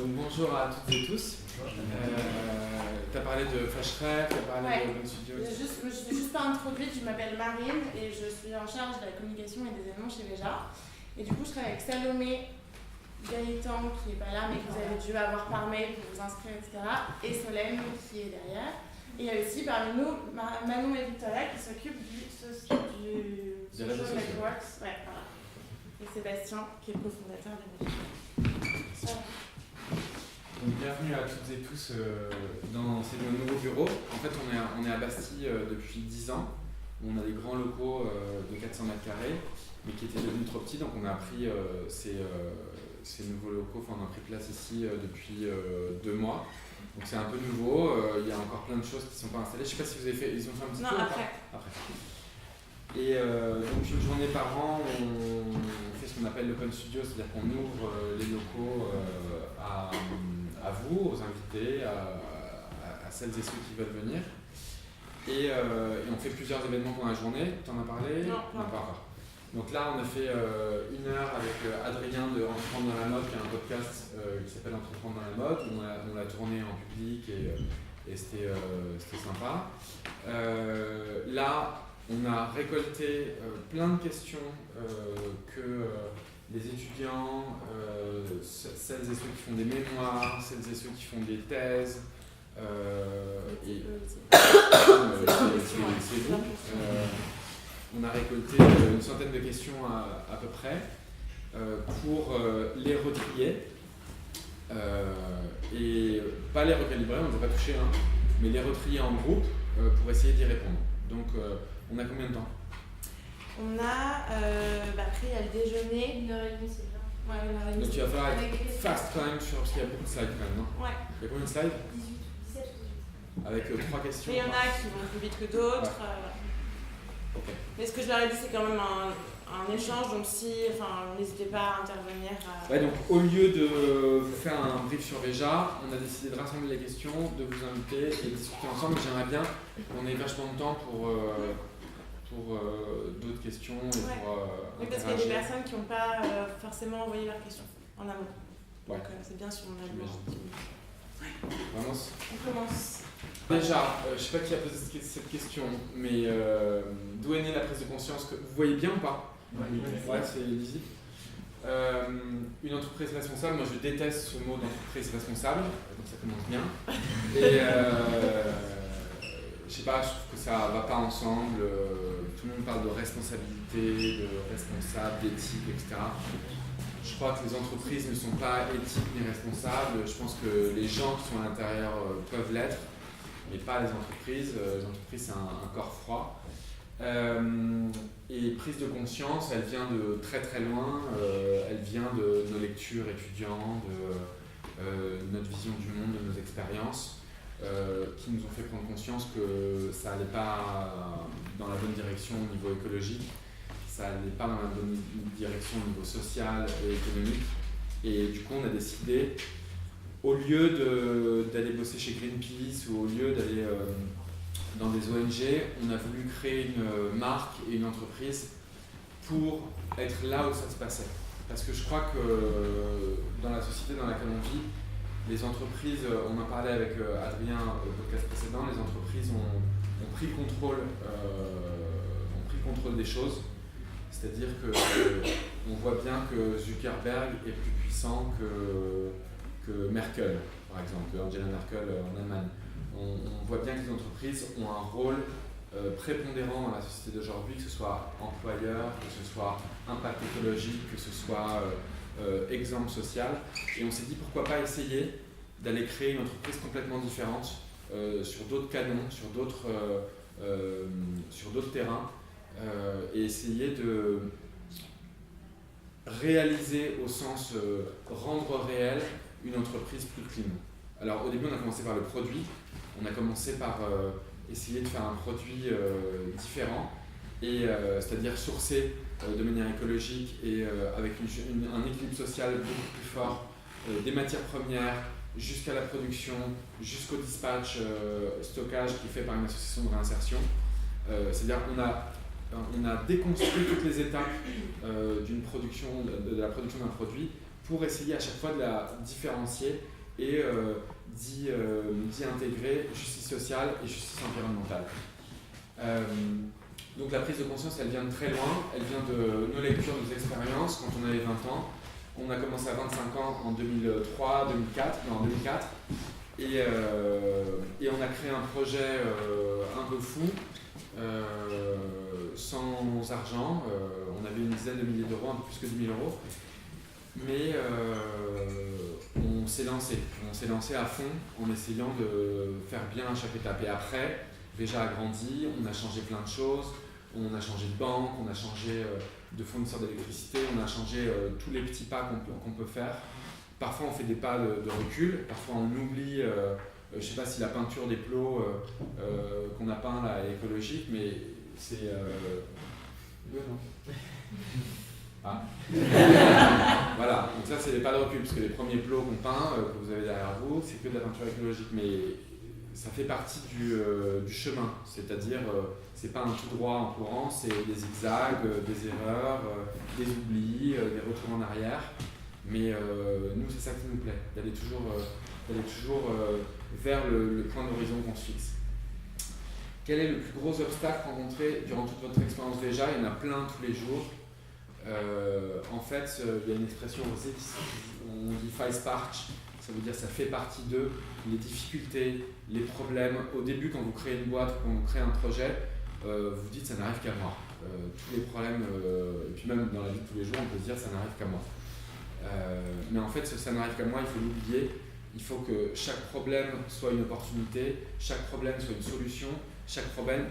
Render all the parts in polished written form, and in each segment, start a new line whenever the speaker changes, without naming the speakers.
Donc bonjour à toutes et tous. Tu as parlé de Fashcraft, tu as parlé de Bonne Studio.
Je ne me suis juste pas introduite, je m'appelle Marine et je suis en charge de la communication et des événements chez Veja. Et du coup, je travaille avec Salomé, Gaëtan qui n'est pas là mais que vous avez dû avoir par mail pour vous inscrire, etc. Et Solène qui est derrière. Et il y a aussi parmi nous Manon et Victoria qui s'occupent du social networks. Ouais, voilà. Et Sébastien qui est le cofondateur de Veja.
Donc, bienvenue à toutes et tous dans ces nouveaux bureaux. En fait, on est à Bastille depuis 10 ans. On a des grands locaux de 400 mètres carrés, mais qui étaient devenus trop petits. Donc, on a pris ces nouveaux locaux. Enfin, on a pris place ici depuis 2 mois. Donc, c'est un peu nouveau. Il y a encore plein de choses qui ne sont pas installées. Je ne sais pas si vous avez fait. Ils ont fait un petit peu.
Non, après.
Et donc, une journée par an, on fait ce qu'on appelle l'Open Studio, c'est-à-dire qu'on ouvre les locaux à vous, aux invités, à celles et ceux qui veulent venir. Et on fait plusieurs événements pendant la journée. Tu en as parlé?
Non,
pas encore. Donc là, on a fait 1 heure avec Adrien de Entreprendre dans la mode, qui est un podcast qui s'appelle Entreprendre dans la mode. On l'a tourné en public et c'était sympa. Là, on a récolté plein de questions que les étudiants, celles et ceux qui font des mémoires, celles et ceux qui font des thèses, et c'est vous. On a récolté une centaine de questions à peu près pour les retrier et pas les recalibrer, on ne les a pas touchés, hein, mais les retrier en groupe pour essayer d'y répondre. Donc on a combien de temps?
On a, après il y a le déjeuner.
1h30, c'est bien.
Ouais, 1h30.
Donc tu vas falloir être fast quand même parce qu'il y a beaucoup de slides quand même, non?
Ouais.
Il y a combien de slides?
18, 17 ou 18.
Avec 3 questions.
Mais il y en a qui vont plus vite que d'autres.
Okay.
Mais ce que je leur ai dit, c'est quand même un échange, donc n'hésitez pas à intervenir.
Ouais, donc au lieu de vous faire un brief sur Veja, on a décidé de rassembler les questions, de vous inviter et de discuter ensemble. J'aimerais bien qu'on ait vachement de temps pour d'autres questions et
Oui, parce qu'il y a des personnes qui n'ont pas forcément envoyé leurs questions en amont. Donc c'est bien si on a le
Vraiment.
On commence.
Déjà, je ne sais pas qui a posé cette question, mais d'où est née la prise de conscience que vous voyez bien ou pas? Ouais, c'est lisible. Une entreprise responsable, moi je déteste ce mot d'entreprise responsable, donc ça commence bien. Et je sais pas, je trouve que ça va pas ensemble. Tout le monde parle de responsabilité, de responsable, d'éthique, etc. Je crois que les entreprises ne sont pas éthiques ni responsables. Je pense que les gens qui sont à l'intérieur peuvent l'être, mais pas les entreprises. Les entreprises, c'est un corps froid. Et prise de conscience, elle vient de très très loin. Elle vient de nos lectures étudiants, de notre vision du monde, de nos expériences, qui nous ont fait prendre conscience que ça n'allait pas dans la bonne direction au niveau écologique, ça n'allait pas dans la bonne direction au niveau social et économique. Et du coup, on a décidé, au lieu d'aller bosser chez Greenpeace ou au lieu d'aller dans des ONG, on a voulu créer une marque et une entreprise pour être là où ça se passait. Parce que je crois que dans la société dans laquelle on vit, les entreprises, on en parlait avec Adrien au podcast précédent, les entreprises ont pris le contrôle des choses. C'est-à-dire qu'on voit bien que Zuckerberg est plus puissant que Merkel, par exemple, Angela Merkel en Allemagne. On voit bien que les entreprises ont un rôle prépondérant dans la société d'aujourd'hui, que ce soit employeur, que ce soit impact écologique, que ce soit exemple social. Et on s'est dit pourquoi pas essayer d'aller créer une entreprise complètement différente sur d'autres canons, sur d'autres terrains, et essayer de réaliser au sens rendre réel une entreprise plus clean. Alors au début on a commencé par le produit, on a commencé par essayer de faire un produit différent, et c'est-à-dire sourcé de manière écologique et avec un équilibre social beaucoup plus fort, des matières premières jusqu'à la production, jusqu'au dispatch, stockage qui est fait par une association de réinsertion. C'est-à-dire qu'on a déconstruit toutes les étapes de la production d'un produit pour essayer à chaque fois de la différencier et d'y intégrer justice sociale et justice environnementale. Donc la prise de conscience, elle vient de très loin, elle vient de nos lectures, nos expériences quand on avait 20 ans. On a commencé à 25 ans en 2003, 2004, en 2004, et on a créé un projet un peu fou, sans argent. On avait une dizaine de milliers d'euros, un peu plus que 10 000 euros. Mais on s'est lancé à fond en essayant de faire bien à chaque étape. Et après, Veja a grandi, on a changé plein de choses, on a changé de banque, on a changé de fournisseur d'électricité, on a changé tous les petits pas qu'on peut faire. Parfois on fait des pas de recul, parfois on oublie, je ne sais pas si la peinture des plots qu'on a peint là est écologique, mais c'est... non. Ah. Voilà, donc ça c'est des pas de recul, parce que les premiers plots qu'on peint, que vous avez derrière vous, c'est que de la peinture écologique, mais ça fait partie du chemin, c'est-à-dire c'est pas un tout droit en courant, c'est des zigzags, des erreurs, des oublis, des retours en arrière, mais nous c'est ça qui nous plaît, d'aller toujours vers le point d'horizon qu'on se fixe. Quel est le plus gros obstacle rencontré durant toute votre expérience déjà? Il y en a plein tous les jours. En fait, il y a une expression on dit Feisparch, ça veut dire ça fait partie d'eux, les difficultés, les problèmes. Au début, quand vous créez une boîte, quand vous créez un projet, vous dites ça n'arrive qu'à moi. Tous les problèmes, et puis même dans la vie de tous les jours, on peut se dire ça n'arrive qu'à moi. Mais en fait, ça n'arrive qu'à moi, il faut l'oublier. Il faut que chaque problème soit une opportunité, chaque problème soit une solution, chaque problème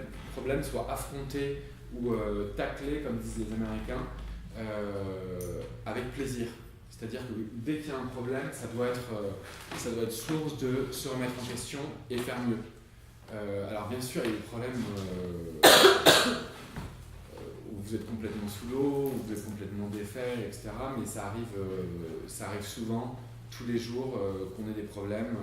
soit affronté ou taclé, comme disent les Américains, avec plaisir. C'est-à-dire que dès qu'il y a un problème, ça doit être source de se remettre en question et faire mieux. Alors bien sûr, il y a des problèmes où vous êtes complètement sous l'eau, où vous êtes complètement défait, etc. Mais ça arrive souvent, tous les jours, qu'on ait des problèmes.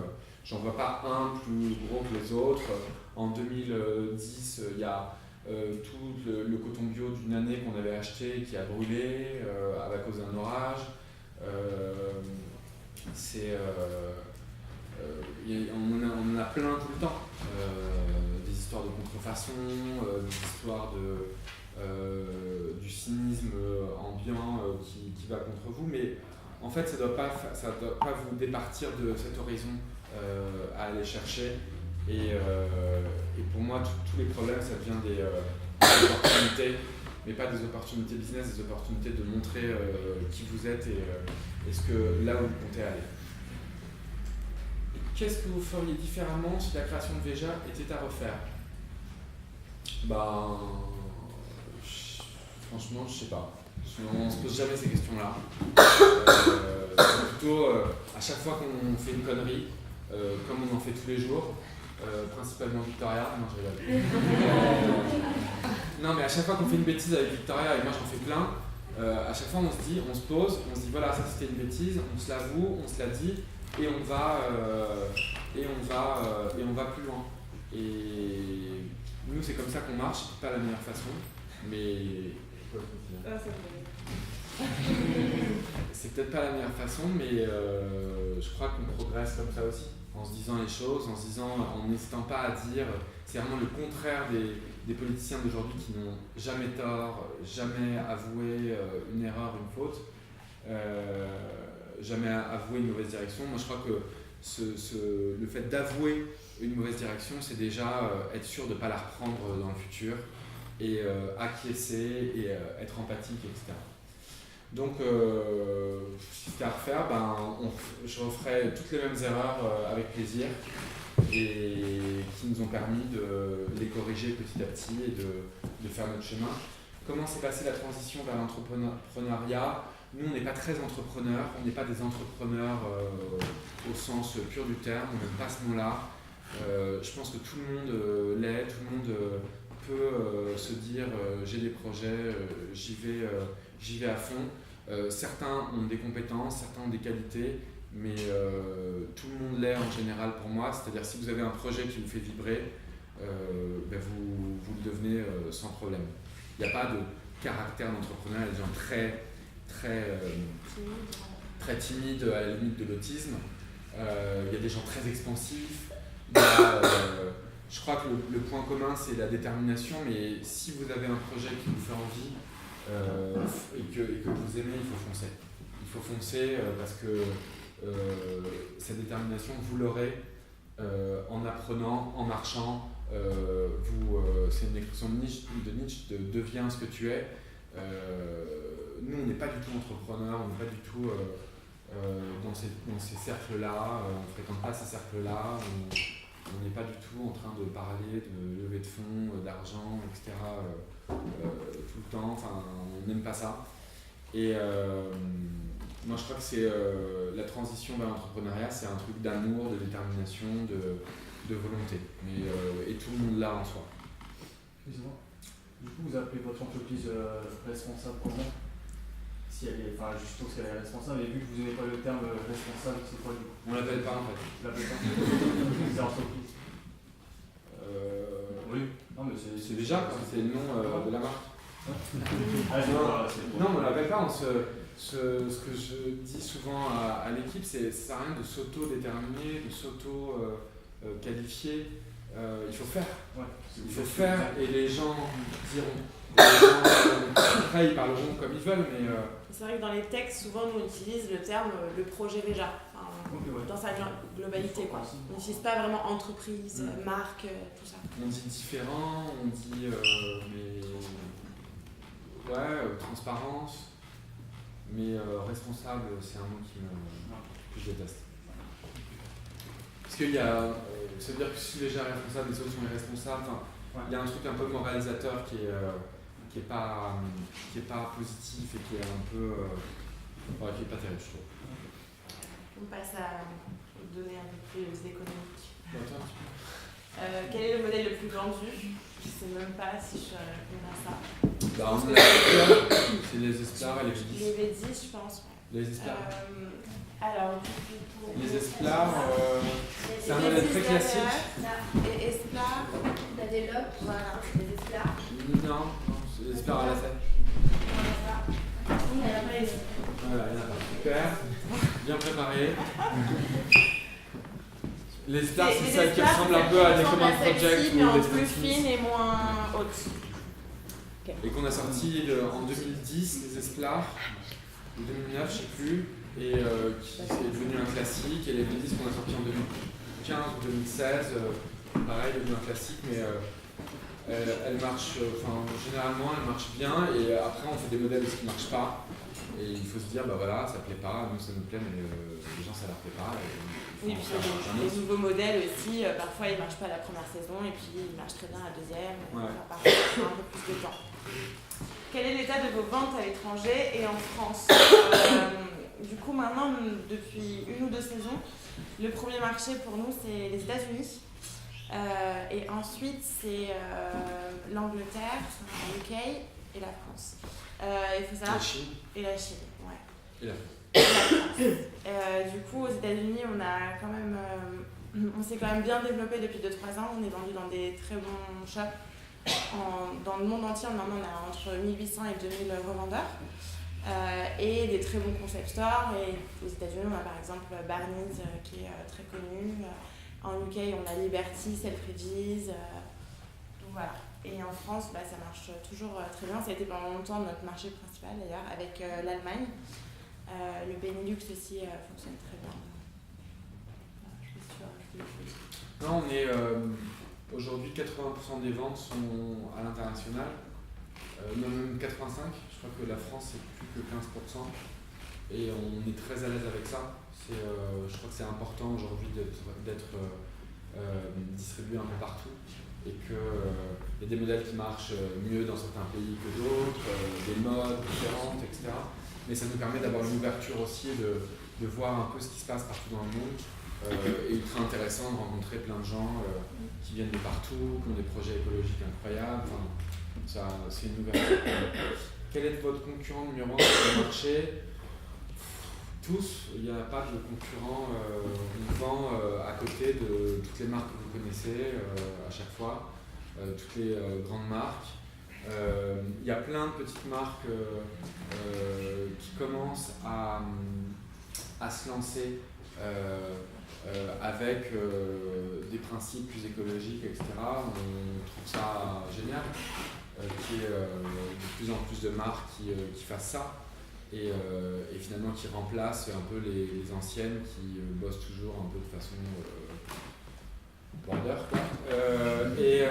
J'en vois pas un plus gros que les autres. En 2010, il y a tout le coton bio d'une année qu'on avait acheté qui a brûlé à cause d'un orage. On en a plein tout le temps. Des histoires de contrefaçon, des histoires du cynisme ambiant qui va contre vous. Mais en fait, ça doit pas vous départir de cet horizon à aller chercher. Et pour moi, tous les problèmes, ça devient des opportunités, mais pas des opportunités business, des opportunités de montrer qui vous êtes et là où vous comptez aller. Qu'est-ce que vous feriez différemment si la création de Veja était à refaire? Franchement, je sais pas. On se pose jamais ces questions-là. C'est plutôt à chaque fois qu'on fait une connerie, comme on en fait tous les jours, principalement Victoria, non je rigole. Non mais à chaque fois qu'on fait une bêtise avec Victoria, et moi j'en fais plein, à chaque fois on se pose, on se dit voilà ça c'était une bêtise, on se l'avoue, on se la dit, et on va plus loin. Et nous c'est comme ça qu'on marche, c'est pas la meilleure façon, mais c'est peut-être pas la meilleure façon, mais je crois qu'on progresse comme ça aussi, en se disant les choses, en n'hésitant pas à dire, c'est vraiment le contraire des politiciens d'aujourd'hui qui n'ont jamais tort, jamais avoué une erreur, une faute, jamais avoué une mauvaise direction. Moi je crois que le fait d'avouer une mauvaise direction, c'est déjà être sûr de ne pas la reprendre dans le futur et acquiescer et être empathique, etc. Donc, si c'était à refaire, je referais toutes les mêmes erreurs avec plaisir et qui nous ont permis de les corriger petit à petit et de faire notre chemin. Comment s'est passée la transition vers l'entrepreneuriat? Nous, on n'est pas très entrepreneurs, on n'est pas des entrepreneurs au sens pur du terme, on n'aime pas ce mot-là. Je pense que tout le monde l'est, tout le monde peut se dire j'ai des projets, j'y vais à fond. Certains ont des compétences, certains ont des qualités, mais tout le monde l'est en général pour moi. C'est-à-dire si vous avez un projet qui vous fait vibrer, vous le devenez sans problème. Il n'y a pas de caractère d'entrepreneur, il y a des gens très très timides à la limite de l'autisme. Il y a des gens très expansifs. Je crois que le point commun, c'est la détermination, mais si vous avez un projet qui vous fait envie et que vous aimez, il faut foncer. Il faut foncer parce que cette détermination, vous l'aurez en apprenant, en marchant. C'est une expression de Nietzsche, de deviens ce que tu es. Nous, on n'est pas du tout entrepreneurs, on n'est pas du tout dans ces cercles-là, on ne fréquente pas ces cercles-là, on n'est pas du tout en train de parler de levée de fonds, d'argent, etc. Tout le temps, enfin, on n'aime pas ça. Et moi, je crois que c'est la transition vers l'entrepreneuriat, c'est un truc d'amour, de détermination, de volonté. Et tout le monde l'a en soi.
Excusez-moi. Du coup, vous appelez votre entreprise responsable comment? Si elle est, enfin, je suppose qu'elle est responsable, et vu que vous n'avez pas le terme responsable, c'est quoi du coup?
On l'appelle pas en fait.
Vous l'appelez pas? C'est entreprise. Oui. Non, mais c'est
déjà, c'est le nom de la marque.
Non,
on ne l'appelle pas. Ce que je dis souvent à l'équipe, c'est que ça sert à rien de s'auto-déterminer, de s'auto-qualifier. Il faut faire.
Ouais,
il faut faire et les gens diront. Après, ils parleront comme ils veulent, mais...
C'est vrai que dans les textes, souvent, nous, on utilise le terme le projet Veja, dans sa globalité, quoi. On n'utilise pas vraiment entreprise, marque, tout ça.
On dit différent, on dit... transparence, mais responsable, c'est un mot que je déteste. Parce qu'il y a... ça veut dire que si les gens sont responsables, les autres sont irresponsables. Il y a un truc un peu moralisateur qui est pas positif et qui est un peu... qui est pas terrible, je trouve.
On passe à donner un peu plus économique. Quel est le modèle le plus vendu? Je sais même pas si je réponds à ça.
C'est les Esplars et les V10.
Les V10, je pense.
Les Esplars.
Alors,
les Esplars, c'est un modèle très classique.
Et Esplars,
La développe, voilà, les esplats.
Non, c'est les Esplars à la scène.
Voilà,
il y en a pas. Super, bien préparé. Les Esplars, c'est celles qui ressemblent un peu à des Common Project
mais
ou
en
des
plus fine et moins haute.
Et qu'on a sorti en 2010, les Esplars, en 2009, je sais plus, et qui est devenu un classique, et les V10 qu'on a sorti en 2015 ou 2016, pareil, devenu un classique, mais elle marche, généralement elle marche bien, et après on fait des modèles qui ne marchent pas, et il faut se dire, bah voilà, ça plaît pas, nous ça nous plaît, mais les gens ça leur plaît pas.
Oui, puis les nouveaux modèles aussi, parfois ils ne marchent pas la première saison, et puis ils marchent très bien la deuxième, parfois ça prend un peu plus de temps. Quel est l'état de vos ventes à l'étranger et en France? Du coup, maintenant, depuis 1 ou 2 saisons, le premier marché pour nous, c'est les États-Unis. Et ensuite, c'est l'Angleterre, le UK et la France. Il faut savoir...
La Chine.
Et la Chine, ouais.
Et la France.
Du coup, aux États-Unis, on s'est quand même bien développé depuis 2-3 ans. On est vendu dans des très bons shops. Dans le monde entier, maintenant, on a entre 1800 et 2000 revendeurs. Et des très bons concept stores. Et aux États-Unis, on a par exemple Barney's qui est très connu. En UK, on a Liberty, Selfridges. Donc voilà. Et en France, ça marche toujours très bien. Ça a été pendant longtemps notre marché principal d'ailleurs, avec l'Allemagne. Le Benelux aussi fonctionne très bien. Je suis sûre,
non, on est aujourd'hui 80% des ventes sont à l'international. Même 85%. Je crois que la France c'est plus que 15%. Et on est très à l'aise avec ça. Je crois que c'est important aujourd'hui d'être distribué un peu partout. Et qu'il y a des modèles qui marchent mieux dans certains pays que d'autres, des modes différentes, etc. Mais ça nous permet d'avoir une ouverture aussi, de voir un peu ce qui se passe partout dans le monde. Et ultra intéressant de rencontrer plein de gens qui viennent de partout, qui ont des projets écologiques incroyables. C'est une ouverture. Quel est votre concurrent numéro 1 sur le marché? Tous, il n'y a pas de concurrent. On vend à côté de toutes les marques que vous connaissez à chaque fois, toutes les grandes marques. Il y a plein de petites marques qui commencent à à se lancer avec des principes plus écologiques, etc. On trouve ça génial, qu'il y ait de plus en plus de marques qui fassent ça et finalement qui remplacent un peu les anciennes qui bossent toujours un peu de façon border, quoi. Et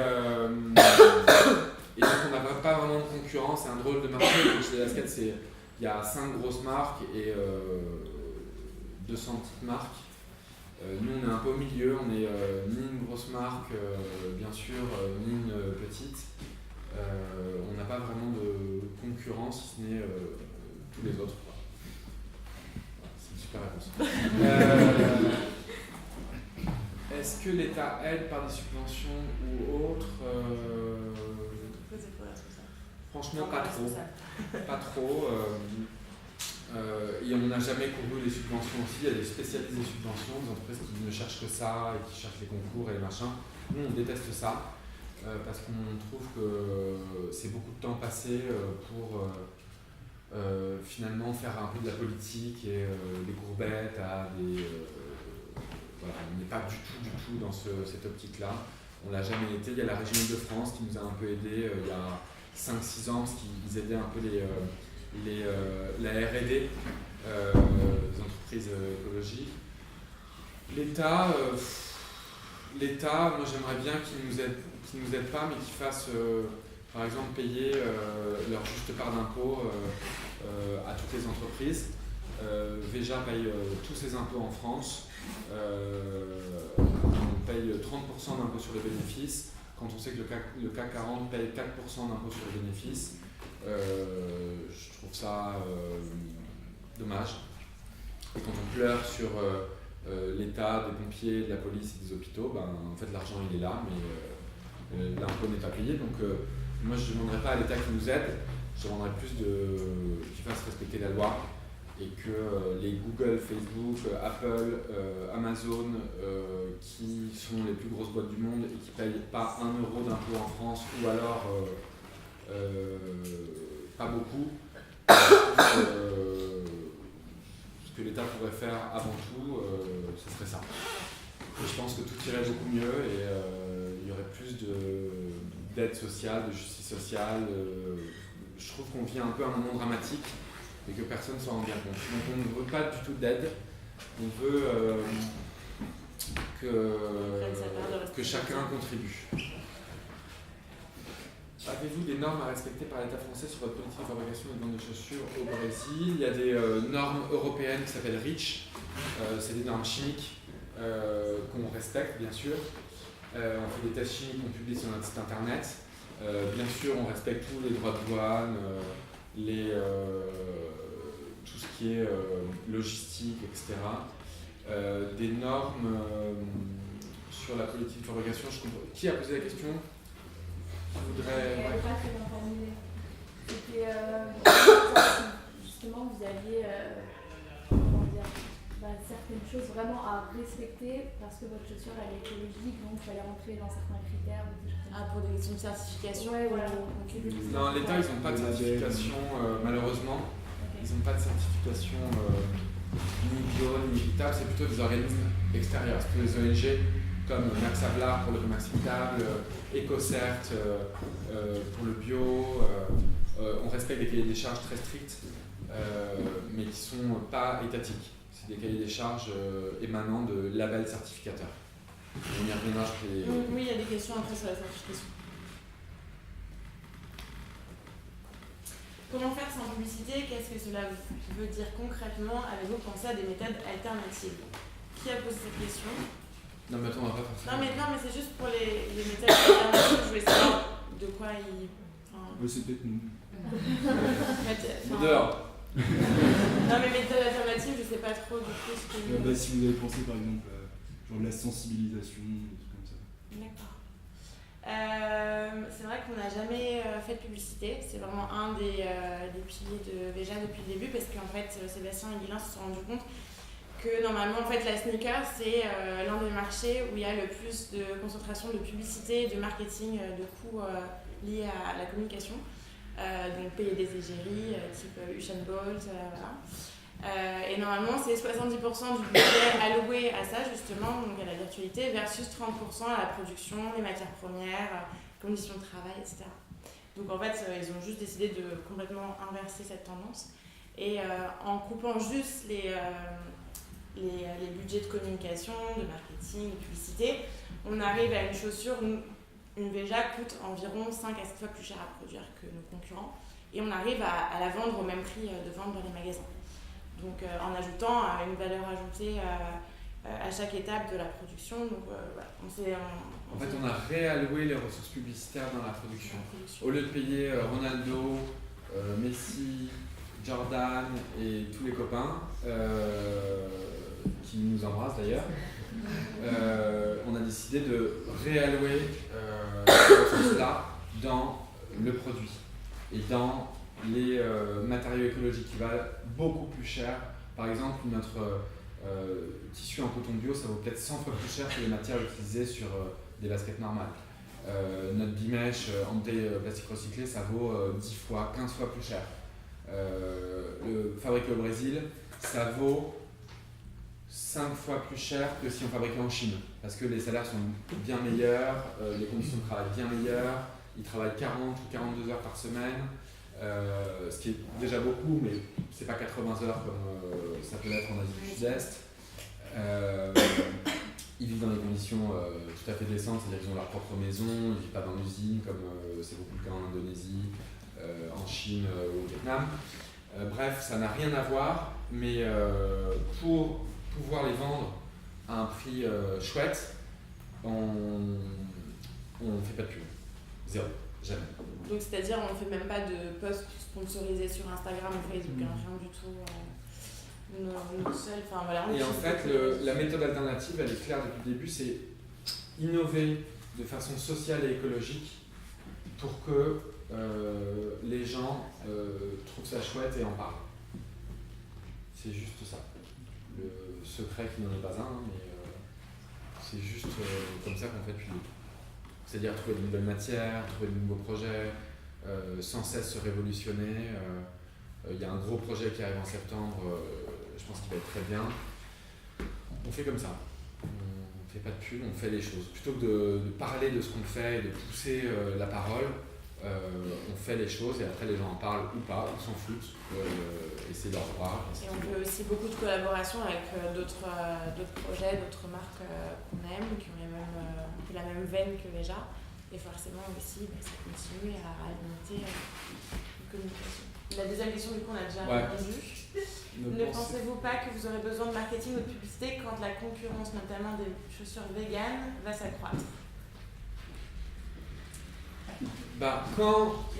donc on n'a pas vraiment de concurrence, c'est un drôle de marché. Chez les baskets, il y a 5 grosses marques et 200 petites marques. Nous on est un peu au milieu, on est ni une grosse marque bien sûr, ni une petite. On n'a pas vraiment de concurrence si ce n'est tous les autres, quoi. C'est une super réponse. Est-ce que l'État aide par des subventions ou autres Franchement, pas trop. Pas trop. Et on n'a jamais couru les subventions aussi. Il y a des spécialistes des subventions, des entreprises qui ne cherchent que ça et qui cherchent les concours et les machins. Nous, on déteste ça parce qu'on trouve que c'est beaucoup de temps passé pour finalement faire un peu de la politique et des courbettes à des. Voilà, on n'est pas du tout dans cette optique-là. On l'a jamais été. Il y a la région Île-de-France qui nous a un peu aidés il y a 5-6 ans, parce qu'ils aidaient un peu la R&D des entreprises écologiques. L'État, moi j'aimerais bien qu'ils nous aident pas, mais qu'ils fassent par exemple payer leur juste part d'impôt à toutes les entreprises. Veja paye tous ses impôts en France. On paye 30% d'impôts sur les bénéfices, quand on sait que le CAC 40 paye 4% d'impôts sur les bénéfices. Je trouve ça dommage. Et quand on pleure sur l'état des pompiers, de la police et des hôpitaux, en fait l'argent il est là, mais l'impôt n'est pas payé. Donc moi je ne demanderais pas à l'État qui nous aide, je demanderais plus qu'il fasse respecter la loi. Et que les Google, Facebook, Apple, Amazon, qui sont les plus grosses boîtes du monde et qui ne payent pas 1 euro d'impôt en France, ou alors pas beaucoup, ce que l'État pourrait faire avant tout, ce serait ça. Et je pense que tout irait beaucoup mieux et il y aurait plus d'aide sociale, de justice sociale. Je trouve qu'on vit un peu un moment dramatique et que personne ne s'en rend bien compte. Donc on ne veut pas du tout d'aide, on veut que chacun contribue. Avez-vous des normes à respecter par l'État français sur votre politique de fabrication et de vente de chaussures au Brésil? Il y a des normes européennes qui s'appellent REACH, c'est des normes chimiques qu'on respecte bien sûr. On fait des tests chimiques qu'on publie sur notre site internet. Bien sûr on respecte tous les droits de douane, tout ce qui est logistique, etc. Des normes sur la politique de fabrication. Qui a posé la question? Qui voudrait...
Pas très bien formulé. C'était justement vous aviez certaines choses vraiment à respecter parce que votre chaussure elle est écologique, donc il fallait rentrer dans certains critères.
Pour des questions de certification.
Ouais, voilà.
Non, l'État, ils n'ont pas de certification, malheureusement.
Okay.
Ils n'ont pas de certification ni bio, ni équitable. C'est plutôt des organismes extérieurs. C'est plutôt des ONG comme Max Havelaar pour le commerce équitable, EcoCert pour le bio. On respecte des cahiers des charges très stricts, mais qui ne sont pas étatiques. C'est des cahiers des charges émanant de labels certificateurs. On y reviendra,
Oui, il y a des questions après sur la certification. Comment faire sans publicité? Qu'est-ce que cela veut dire concrètement? Avez-vous pensé à des méthodes alternatives? Qui a posé cette question?
Non mais attends, on va pas faire ça.
Non mais c'est juste pour les méthodes alternatives. Je voulais savoir de quoi il...
C'est peut-être nous.
Dehors.
Non mais méthode alternative, je sais pas trop du coup ce que...
Si vous avez pensé par exemple genre de la sensibilisation, des trucs comme ça.
D'accord. C'est vrai qu'on n'a jamais fait de publicité. C'est vraiment un des piliers de Veja depuis le début parce qu'en fait Sébastien et Guilain se sont rendus compte que normalement en fait la sneaker c'est l'un des marchés où il y a le plus de concentration de publicité, de marketing, de coûts liés à la communication. Donc payer des égéries type Usain Bolt, voilà. Et normalement, c'est 70% du budget alloué à ça, justement, donc à la virtualité, versus 30% à la production, les matières premières, conditions de travail, etc. Donc en fait, ils ont juste décidé de complètement inverser cette tendance. Et en coupant juste les budgets de communication, de marketing, de publicité, on arrive à une chaussure, une Veja coûte environ 5 à 7 fois plus cher à produire que nos concurrents. Et on arrive à la vendre au même prix de vente dans les magasins. Donc en ajoutant une valeur ajoutée à chaque étape de la production. Donc, voilà.
En fait, on a réalloué les ressources publicitaires dans la production. Au lieu de payer Ronaldo, Messi, Jordan et tous les copains, qui nous embrassent d'ailleurs, on a décidé de réallouer ces ressources-là dans le produit et dans les matériaux écologiques qui valent beaucoup plus cher. Par exemple, notre tissu en coton bio, ça vaut peut-être 100 fois plus cher que les matières utilisées sur des baskets normales. Notre bimèche en plastique recyclé, ça vaut 10 fois, 15 fois plus cher. Le fabriqué au Brésil, ça vaut 5 fois plus cher que si on fabriquait en Chine. Parce que les salaires sont bien meilleurs, les conditions de travail bien meilleures, ils travaillent 40 ou 42 heures par semaine. Ce qui est déjà beaucoup, mais c'est pas 80 heures comme ça peut être en Asie du Sud-Est. Ils vivent dans des conditions tout à fait décentes, c'est-à-dire qu'ils ont leur propre maison, ils ne vivent pas dans l'usine comme c'est beaucoup le cas en Indonésie, en Chine ou au Vietnam. Bref, ça n'a rien à voir, mais pour pouvoir les vendre à un prix chouette, on ne fait pas de pub. Zéro, jamais.
Donc c'est-à-dire on ne fait même pas de posts sponsorisés sur Instagram ou Facebook, rien du tout. Nous seuls, enfin voilà.
Et en fait, la méthode alternative, elle est claire depuis le début, c'est innover de façon sociale et écologique pour que les gens trouvent ça chouette et en parlent. C'est juste ça. Le secret qui n'en est pas un, mais c'est juste comme ça qu'on fait depuis le début. C'est-à-dire trouver de nouvelles matières, trouver de nouveaux projets, sans cesse se révolutionner. Il y a un gros projet qui arrive en septembre, je pense qu'il va être très bien. On fait comme ça. On ne fait pas de pub, on fait les choses. Plutôt que de parler de ce qu'on fait et de pousser la parole, on fait les choses et après les gens en parlent ou pas, ils s'en foutent, et c'est leur droit.
Et on veut aussi beaucoup de collaborations avec d'autres projets, d'autres marques qu'on aime, qui ont un peu la même veine que Veja. Et forcément aussi, ça continue à alimenter une communication. La deuxième question, du coup, on a déjà répondu. Ne pensez-vous pas que vous aurez besoin de marketing ou de publicité quand la concurrence, notamment des chaussures véganes, va s'accroître ?
Quand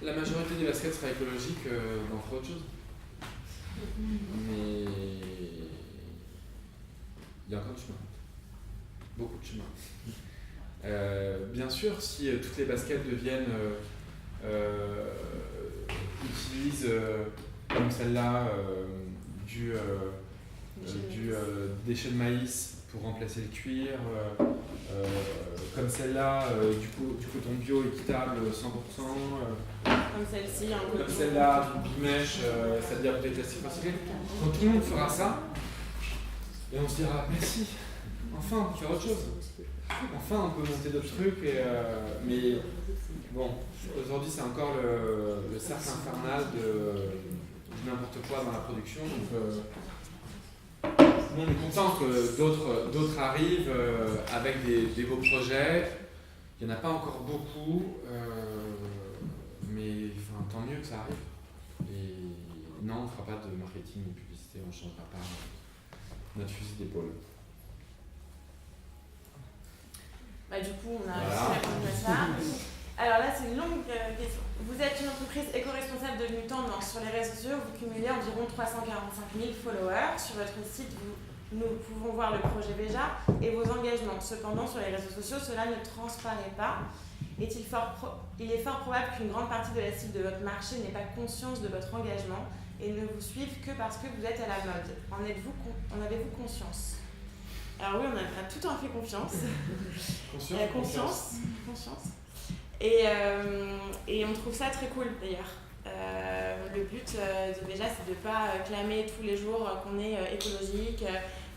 la majorité des baskets sera écologique, on fera autre chose. Mais il y a encore du chemin. Beaucoup de chemin. Bien sûr, si toutes les baskets deviennent utilisent comme celle-là du déchet de maïs pour remplacer le cuir, comme celle-là du coton bio équitable 100%,
comme celle-ci,
comme celle-là du bimèche, c'est-à-dire des plastiques recyclés. Quand tout le monde fera ça, et on se dira merci, enfin on peut faire autre chose. Enfin, on peut monter d'autres trucs, mais bon, aujourd'hui c'est encore le cercle infernal de n'importe quoi dans la production. Donc, nous on est content que d'autres arrivent avec des beaux projets. Il n'y en a pas encore beaucoup, mais tant mieux que ça arrive. Et non, on ne fera pas de marketing ou de publicité, on ne changera pas notre fusil d'épaule.
Du coup, on a répondu à ça. Alors là, c'est une longue question. Vous êtes une entreprise éco-responsable devenue tendance. Sur les réseaux sociaux, vous cumulez environ 345 000 followers. Sur votre site, nous pouvons voir le projet Veja et vos engagements. Cependant, sur les réseaux sociaux, cela ne transparaît pas. Il est fort probable qu'une grande partie de la cible de votre marché n'ait pas conscience de votre engagement et ne vous suive que parce que vous êtes à la mode. En avez-vous conscience ? Alors oui, on a tout en fait confiance. Conscience. Et on trouve ça très cool d'ailleurs. Le but de Veja, c'est de ne pas clamer tous les jours qu'on est écologique,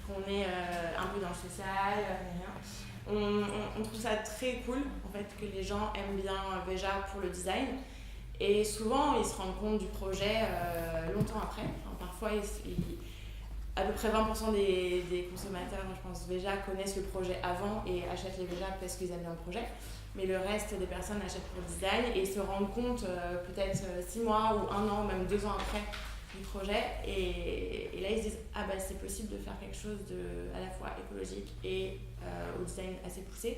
qu'on est un peu dans le social, on trouve ça très cool en fait que les gens aiment bien Veja pour le design. Et souvent, ils se rendent compte du projet longtemps après. Enfin, parfois, à peu près 20% des consommateurs, je pense, Veja connaissent le projet avant et achètent les Veja parce qu'ils aiment bien le projet. Mais le reste des personnes achètent pour le design et se rendent compte peut-être 6 mois ou 1 an, même 2 ans après du projet. Et là, ils se disent « Ah bah c'est possible de faire quelque chose de à la fois écologique et au design assez poussé ».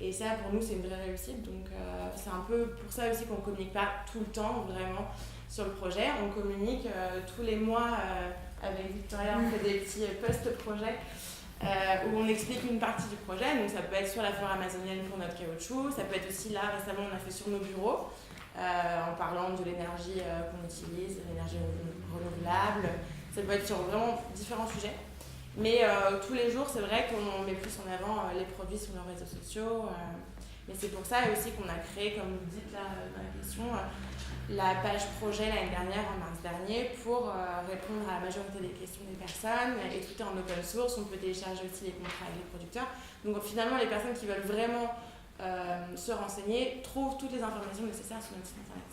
Et ça, pour nous, c'est une vraie réussite. Donc, c'est un peu pour ça aussi qu'on ne communique pas tout le temps, vraiment, sur le projet. On communique tous les mois avec Victoria, on fait des petits post-projets où on explique une partie du projet. Donc, ça peut être sur la forêt amazonienne pour notre caoutchouc. Ça peut être aussi, là, récemment, on a fait sur nos bureaux, en parlant de l'énergie qu'on utilise, de l'énergie renouvelable. Ça peut être sur vraiment différents sujets. Mais tous les jours, c'est vrai qu'on met plus en avant les produits sur nos réseaux sociaux. Mais c'est pour ça aussi qu'on a créé, comme vous dites là dans la question, la page projet l'année dernière, en mars dernier, pour répondre à la majorité des questions des personnes. Et tout est en open source, on peut télécharger aussi les contrats avec les producteurs. Donc finalement, les personnes qui veulent vraiment se renseigner trouvent toutes les informations nécessaires sur notre site internet.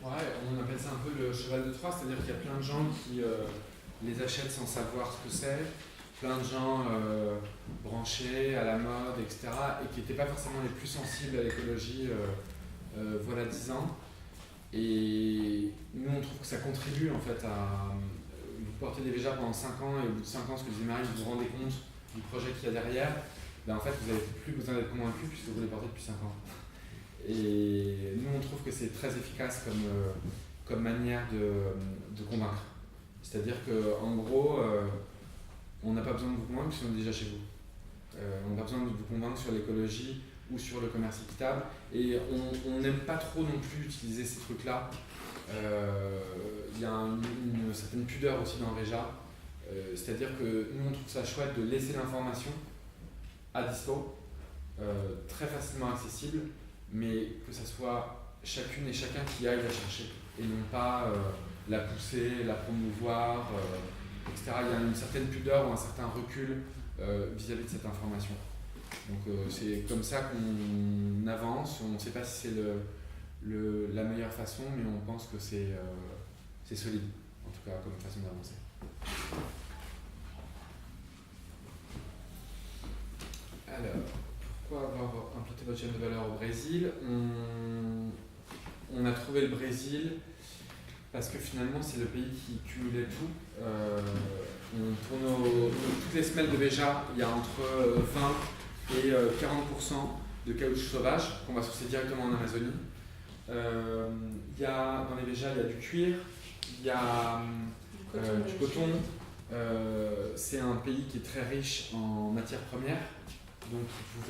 Ouais, on appelle ça un peu le cheval de Troie, c'est-à-dire qu'il y a plein de gens qui les achètent sans savoir ce que c'est, plein de gens branchés à la mode, etc., et qui n'étaient pas forcément les plus sensibles à l'écologie voilà 10 ans. Et nous, on trouve que ça contribue en fait à vous porter des Veja pendant 5 ans, et au bout de 5 ans, ce que disait Marie, vous vous rendez compte du projet qu'il y a derrière, ben en fait, vous n'avez plus besoin d'être convaincu puisque vous les portez depuis 5 ans. Et nous, on trouve que c'est très efficace comme manière de convaincre. C'est-à-dire qu'en gros, on n'a pas besoin de vous convaincre si on est déjà chez vous. On n'a pas besoin de vous convaincre sur l'écologie ou sur le commerce équitable. Et on n'aime pas trop non plus utiliser ces trucs-là. Il y a une certaine pudeur aussi dans Veja. C'est-à-dire que nous, on trouve ça chouette de laisser l'information à dispo, très facilement accessible, mais que ça soit chacune et chacun qui aille la chercher et non pas la pousser, la promouvoir, etc. Il y a une certaine pudeur ou un certain recul vis-à-vis de cette information. Donc c'est comme ça qu'on avance. On ne sait pas si c'est la meilleure façon, mais on pense que c'est solide, en tout cas, comme façon d'avancer. Alors, pourquoi avoir implanté votre chaîne de valeur au Brésil ? On a trouvé le Brésil parce que finalement c'est le pays qui cumulait tout. Pour toutes les semelles de Veja, il y a entre 20 et 40% de caoutchouc sauvage qu'on va sourcer directement en Amazonie. Dans les Veja, il y a du cuir, il y a du coton. C'est un pays qui est très riche en matières premières. Donc on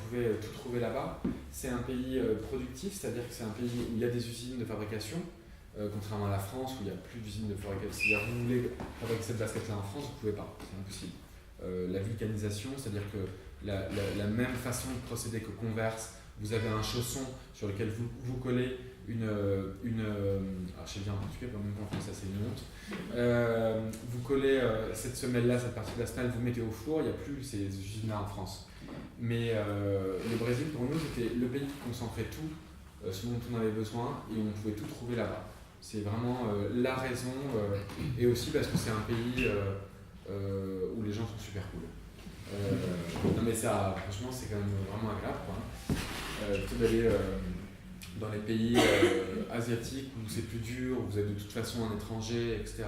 pouvait tout trouver là-bas. C'est un pays productif, c'est-à-dire que c'est un pays où il y a des usines de fabrication, contrairement à la France où il n'y a plus d'usines de fabrication. C'est-à-dire que vous voulez fabriquer cette basket-là en France, vous ne pouvez pas, c'est impossible. La vulcanisation, c'est-à-dire que la même façon de procéder que Converse, vous avez un chausson sur lequel vous collez alors je sais bien en portugais, mais en même temps en français c'est une honte. Vous collez cette semelle-là, cette partie de la semelle, vous mettez au four, il n'y a plus ces usines-là en France. Mais le Brésil, pour nous, c'était le pays qui concentrait tout ce dont on avait besoin et on pouvait tout trouver là-bas. C'est vraiment la raison, et aussi parce que c'est un pays où les gens sont super cool. Non mais ça, franchement, c'est quand même vraiment agréable, quoi. Plutôt d'aller dans les pays asiatiques où c'est plus dur, où vous êtes de toute façon un étranger, etc.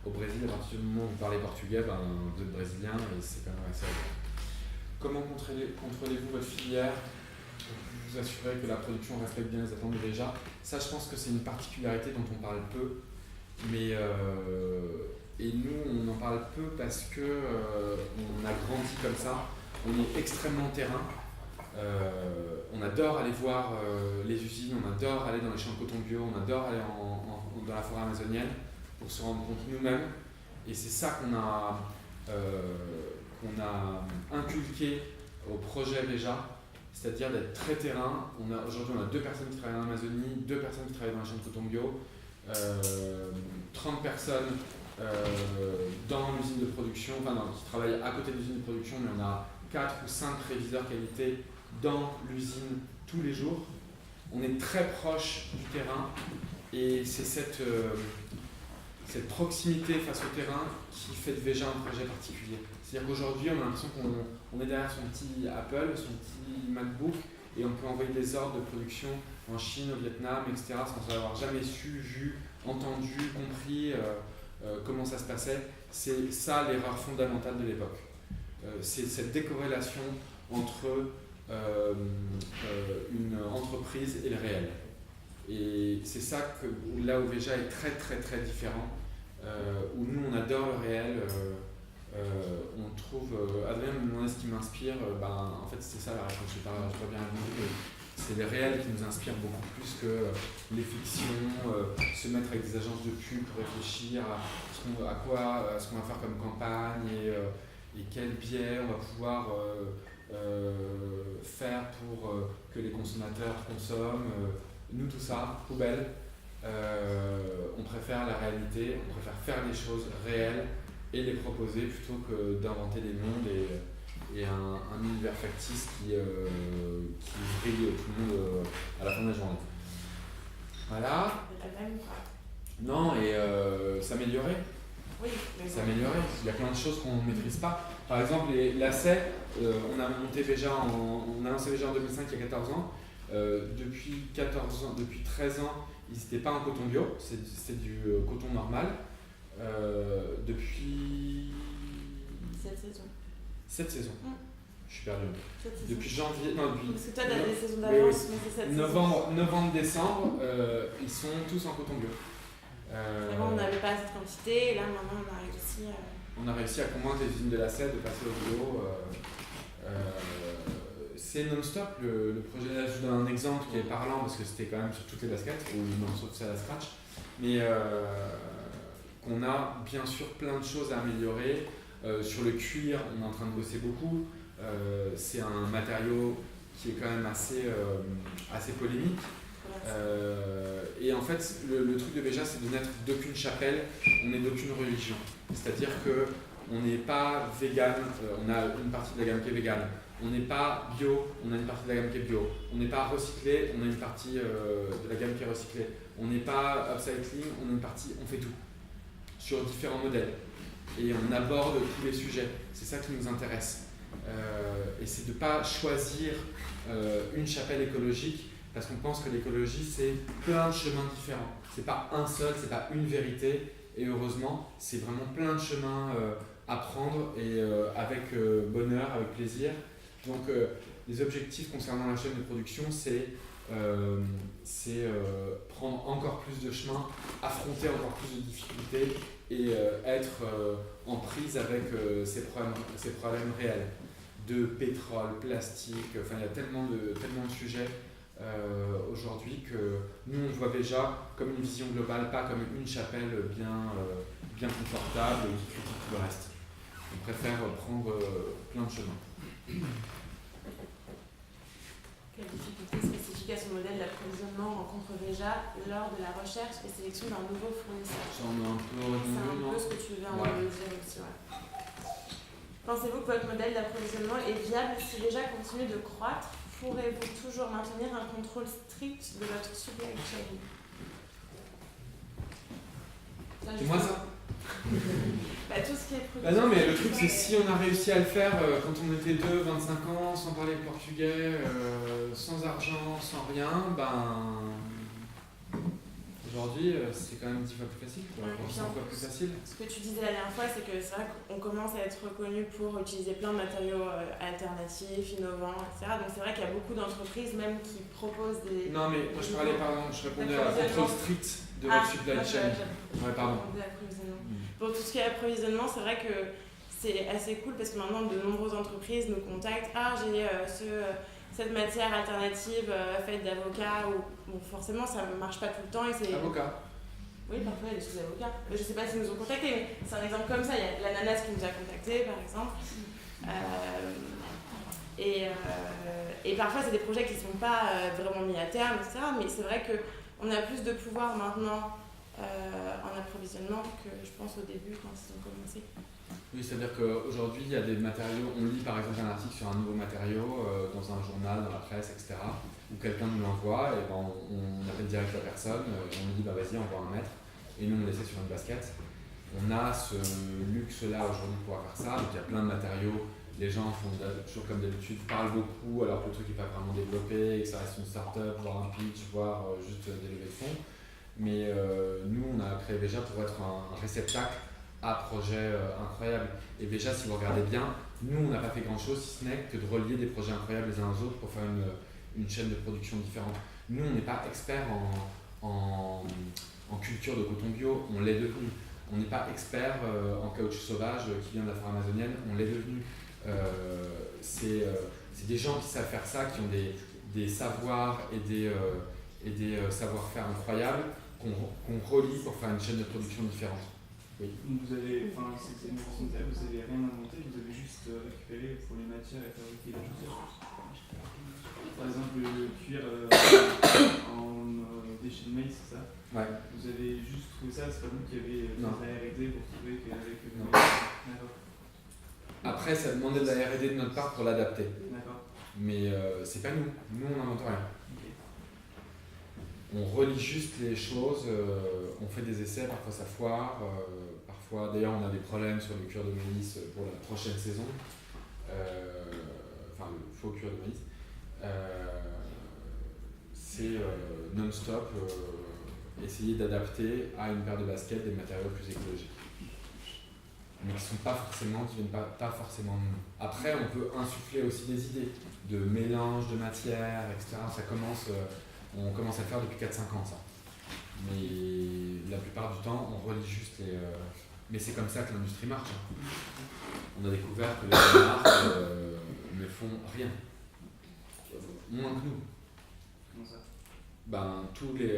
Au Brésil, à partir du moment où vous parlez portugais, vous êtes brésilien et c'est quand même assez agréable. Comment contrôlez-vous votre filière pour vous assurer que la production respecte bien les attentes de Veja ? Ça, je pense que c'est une particularité dont on parle peu, mais et nous, on en parle peu parce que on a grandi comme ça. On est extrêmement terrain. On adore aller voir les usines, on adore aller dans les champs de coton bio, on adore aller dans la forêt amazonienne pour se rendre compte nous-mêmes. Et c'est ça qu'on a inculqué au projet Veja, c'est-à-dire d'être très terrain. Aujourd'hui, on a 2 personnes qui travaillent en Amazonie, 2 personnes qui travaillent dans la chaîne de coton bio, 30 personnes dans l'usine de production, qui travaillent à côté de l'usine de production, mais on a 4 ou 5 réviseurs qualité dans l'usine tous les jours. On est très proche du terrain et c'est cette proximité face au terrain qui fait de Veja un projet particulier. C'est-à-dire qu'aujourd'hui, on a l'impression qu'on est derrière son petit Apple, son petit MacBook, et on peut envoyer des ordres de production en Chine, au Vietnam, etc., sans avoir jamais su, vu, entendu, compris comment ça se passait. C'est ça l'erreur fondamentale de l'époque. C'est cette décorrélation entre une entreprise et le réel. Et c'est ça que là où Veja est très très très différent, où nous on adore le réel, on trouve, Adrien me demandait ce qui m'inspire, en fait c'est ça la réponse, je n'ai pas bien répondu, c'est les réels qui nous inspirent beaucoup plus que les fictions, se mettre avec des agences de pub pour réfléchir à ce qu'on va faire comme campagne et quel biais on va pouvoir faire pour que les consommateurs consomment. Nous, tout ça, poubelle, on préfère la réalité, on préfère faire des choses réelles et les proposer plutôt que d'inventer des mondes et un univers factice qui brille tout le monde à la fin de la journée. Voilà. Non, et s'améliorer.
Oui,
s'améliorer. Il y a plein de choses qu'on ne maîtrise pas. Par exemple, les lacets, on a lancé Veja en 2005, il y a 14 ans. Depuis 13 ans, ils n'étaient pas en coton bio, c'était du coton normal. Depuis 7 saisons. Je suis perdu. Depuis janvier. Non, depuis.
Parce que toi, tu as des saisons d'avance, mais c'est 7 saisons.
Novembre, décembre, ils sont tous en coton bio.
Avant, on n'avait pas cette quantité, et là, maintenant, on a réussi à.
On a réussi à convaincre les usines de lacets de passer au bio. C'est non-stop le projet. Là, je vous donne un exemple qui est parlant parce que c'était quand même sur toutes les baskets, ou non, sauf celle à scratch. Mais qu'on a bien sûr plein de choses à améliorer. Sur le cuir, on est en train de bosser beaucoup. C'est un matériau qui est quand même assez polémique. Et en fait, le truc de Veja, c'est de n'être d'aucune chapelle, on n'est d'aucune religion. C'est-à-dire qu'on n'est pas vegan, on a une partie de la gamme qui est vegan. On n'est pas bio, on a une partie de la gamme qui est bio. On n'est pas recyclé, on a une partie de la gamme qui est recyclée. On n'est pas upcycling, on a une partie, on fait tout. Sur différents modèles. Et on aborde tous les sujets. C'est ça qui nous intéresse. Et c'est de ne pas choisir une chapelle écologique, parce qu'on pense que l'écologie, c'est plein de chemins différents. C'est pas un seul, c'est pas une vérité. Et heureusement, c'est vraiment plein de chemins à prendre et avec bonheur, avec plaisir. Donc les objectifs concernant la chaîne de production, c'est prendre encore plus de chemins, affronter encore plus de difficultés et être en prise avec ces problèmes réels de pétrole, plastique, enfin il y a tellement de sujets aujourd'hui que nous on voit déjà comme une vision globale, pas comme une chapelle bien confortable qui critique tout le reste. On préfère prendre plein de chemins.
Quelles difficultés spécifiques à son modèle d'approvisionnement rencontre Veja lors de la recherche et sélection d'un nouveau fournisseur?
J'en ai un peu
C'est
répondu,
un peu ce que tu viens de dire aussi. Ouais. Pensez-vous que votre modèle d'approvisionnement est viable si Veja continue de croître? Pourrez-vous toujours maintenir un contrôle strict de votre supply chain?
C'est moi ça?
Tout ce qui est produit.
Non, mais le truc, c'est si on a réussi à le faire quand on était 25 ans, sans parler le portugais, sans argent, sans rien, aujourd'hui, c'est quand même 10 fois plus facile, quoi, 100 fois plus facile.
Ce que tu disais la dernière fois, c'est que c'est vrai qu'on commence à être reconnu pour utiliser plein de matériaux alternatifs, innovants, etc. Donc c'est vrai qu'il y a beaucoup d'entreprises même qui proposent des...
Non, mais moi je parlais, je répondais à la contrôle strict de votre supply chain. Ouais, pardon.
Pour tout ce qui est approvisionnement, c'est vrai que c'est assez cool parce que maintenant de nombreuses entreprises nous contactent. Ah, j'ai cette matière alternative faite d'avocat ou bon, forcément ça ne marche pas tout le temps.
Avocat.
Oui, parfois il y a des choses d'avocat. Je ne sais pas s'ils nous ont contactés, mais c'est un exemple comme ça. Il y a l'ananas qui nous a contactés par exemple. Et parfois, c'est des projets qui ne sont pas vraiment mis à terme, etc. Mais c'est vrai qu'on a plus de pouvoir maintenant en approvisionnement que je pense au début quand ils ont commencé.
Oui, c'est-à-dire qu'aujourd'hui, il y a des matériaux, on lit par exemple un article sur un nouveau matériau dans un journal, dans la presse, etc. Où quelqu'un nous l'envoie, et ben on appelle direct la personne, on lui dit bah vas-y, envoie un mètre, et nous on l'essaie sur une basket. On a ce luxe-là aujourd'hui de pouvoir faire ça, donc il y a plein de matériaux. Les gens font toujours comme d'habitude, parlent beaucoup alors que le truc n'est pas vraiment développé, et que ça reste une start-up, voire un pitch, voire juste des levées de fonds. Mais nous, on a créé Veja pour être un réceptacle à projets incroyables. Et Veja, si vous regardez bien, nous, on n'a pas fait grand-chose si ce n'est que de relier des projets incroyables les uns aux autres pour faire une chaîne de production différente. Nous, on n'est pas experts en culture de coton bio, on l'est devenu. On n'est pas expert en caoutchouc sauvage qui vient de la forêt amazonienne, on l'est devenu. C'est des gens qui savent faire ça, qui ont des savoirs et des savoir-faire incroyables qu'on relie pour faire une chaîne de production différente. Oui.
Donc vous avez, enfin c'est une façon de faire, vous n'avez rien inventé, vous avez juste récupéré pour les matières et fabriqué des choses. Par exemple le cuir en déchets de maïs, c'est ça?
Ouais.
Vous avez juste trouvé ça, c'est pas vous qui avez fait de la R&D pour trouver qu'avec le
maïs.
D'accord.
Après, ça demandait de la R&D de notre part pour l'adapter.
D'accord.
Mais c'est pas nous. Nous, on n'invente rien.
Okay.
On relie juste les choses, on fait des essais, parfois ça foire, parfois d'ailleurs on a des problèmes sur le cuir de maïs pour la prochaine saison, enfin le faux cuir de maïs. C'est non-stop, essayer d'adapter à une paire de baskets des matériaux plus écologiques. Mais qui viennent pas forcément de nous. Après, on peut insuffler aussi des idées de mélange de matières, etc. On commence à le faire depuis 4-5 ans, ça. Mais la plupart du temps, on relie juste les... Mais c'est comme ça que l'industrie marche. On a découvert que les marques ne font rien. Moins que nous.
Comment ça?
Tous les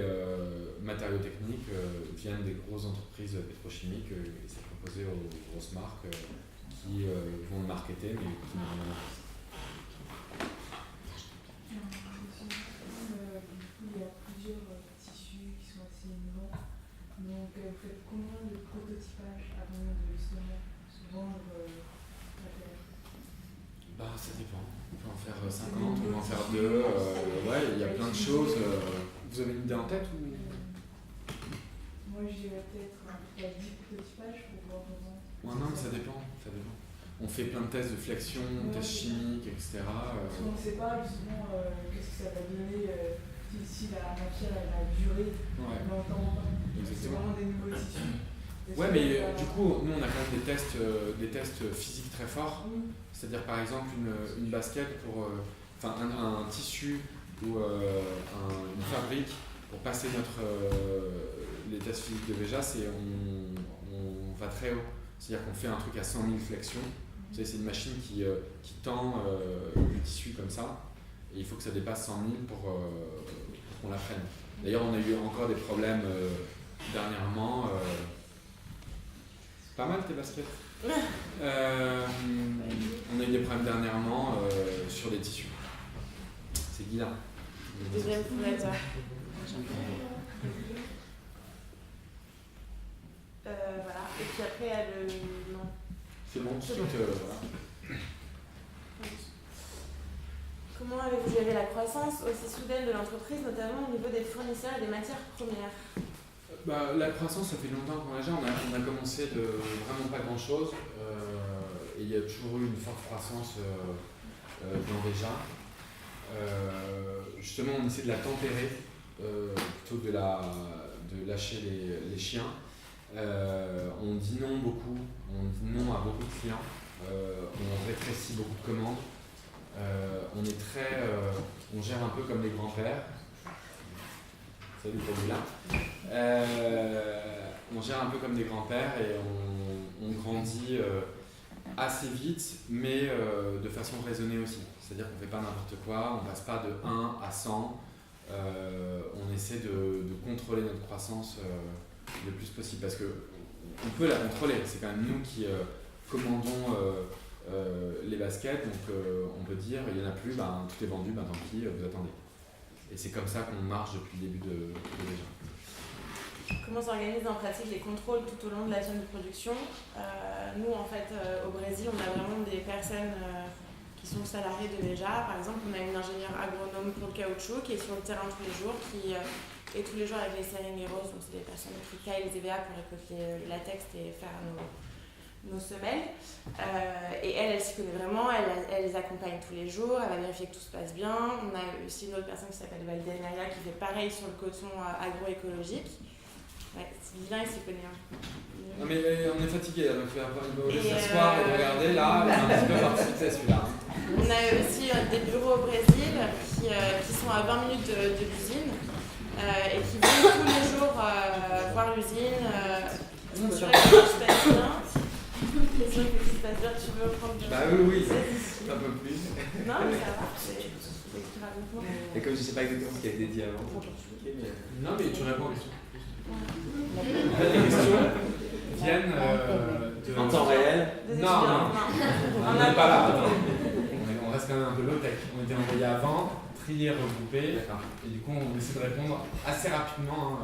matériaux techniques viennent des grosses entreprises pétrochimiques et c'est proposé aux grosses marques qui vont le marketer mais qui n'ont rien à faire.
Il y a plusieurs tissus qui sont assez innovants. Donc, vous faites combien de prototypage avant de justement se vendre matériel?
Ça dépend. On peut en faire 50, on peut en faire 2. Ouais, il y a plein de choses. Vous avez une idée en tête ou...
Moi, je dirais peut-être 10 prototypages pour voir comment.
Ouais, non, mais ça dépend. On fait plein de tests de flexion, tests chimiques, etc.
On ne sait pas justement qu'est-ce que ça va donner si la matière elle va durer longtemps. C'est vraiment des nouveaux tissus.
Ouais, mais du coup, nous on a quand même des tests physiques très forts. C'est-à-dire par exemple une basket pour un tissu ou une fabrique pour passer les tests physiques de Veja, on va très haut. C'est-à-dire qu'on fait un truc à 100 000 flexions. Vous savez, c'est une machine qui tend le tissu comme ça. Et il faut que ça dépasse 100 000 pour qu'on la prenne. D'ailleurs, on a eu encore des problèmes dernièrement. Pas mal tes baskets. On a eu des problèmes dernièrement sur des tissus. C'est Guilain.
Deuxième fondateur. Voilà. Et puis après, il y a le... Non.
C'est bon, tout de suite, voilà.
Comment avez-vous géré la croissance aussi soudaine de l'entreprise, notamment au niveau des fournisseurs et des matières premières?
La croissance, ça fait longtemps qu'on la gère. On a commencé de vraiment pas grand-chose. Et il y a toujours eu une forte croissance dans Veja. Justement, on essaie de la tempérer plutôt que de lâcher les chiens. On dit non beaucoup, on dit non à beaucoup de clients, on rétrécit beaucoup de commandes, on gère un peu comme les grands-pères. Salut Paulina. On gère un peu comme des grands-pères et on grandit assez vite, mais de façon raisonnée aussi. C'est-à-dire qu'on ne fait pas n'importe quoi, on ne passe pas de 1 à 100, on essaie de contrôler notre croissance le plus possible parce qu'on peut la contrôler. C'est quand même nous qui commandons les baskets, donc on peut dire il n'y en a plus, tout est vendu, tant pis, vous attendez. Et c'est comme ça qu'on marche depuis le début de Veja.
Comment s'organisent en pratique les contrôles tout au long de la chaîne de production? Nous, en fait, au Brésil, on a vraiment des personnes qui sont salariées de Veja. Par exemple, on a une ingénieure agronome pour le caoutchouc qui est sur le terrain tous les jours, qui est tous les jours avec les seringueros, donc c'est des personnes qui taillent les EVA pour récolter le latex et faire nos semelles. Et elle s'y connaît vraiment, elle les accompagne tous les jours, elle va vérifier que tout se passe bien. On a aussi une autre personne qui s'appelle Valdenaria qui fait pareil sur le coton agroécologique. Ouais, Sylvain, il s'y connaît.
Non mais on est fatigué, donc il va s'asseoir et regarder là, on a un petit peu participé à celui-là.
On a aussi des bureaux au Brésil qui sont à 20 minutes de l'usine et qui viennent tous les jours voir l'usine, s'assurer que tout se passe bien. S'assurer que tout se passe bien, tu veux prendre de...
Oui, un peu plus.
Non mais ça va, c'est raconte-moi.
Et comme je sais pas exactement ce qui a été dit avant,
Non mais tu réponds aux questions. En fait, les questions viennent
en temps réel.
Non, on n'est pas là. On reste quand même un peu low-tech. On était envoyés avant, triés, regroupés, et du coup on essaie de répondre assez rapidement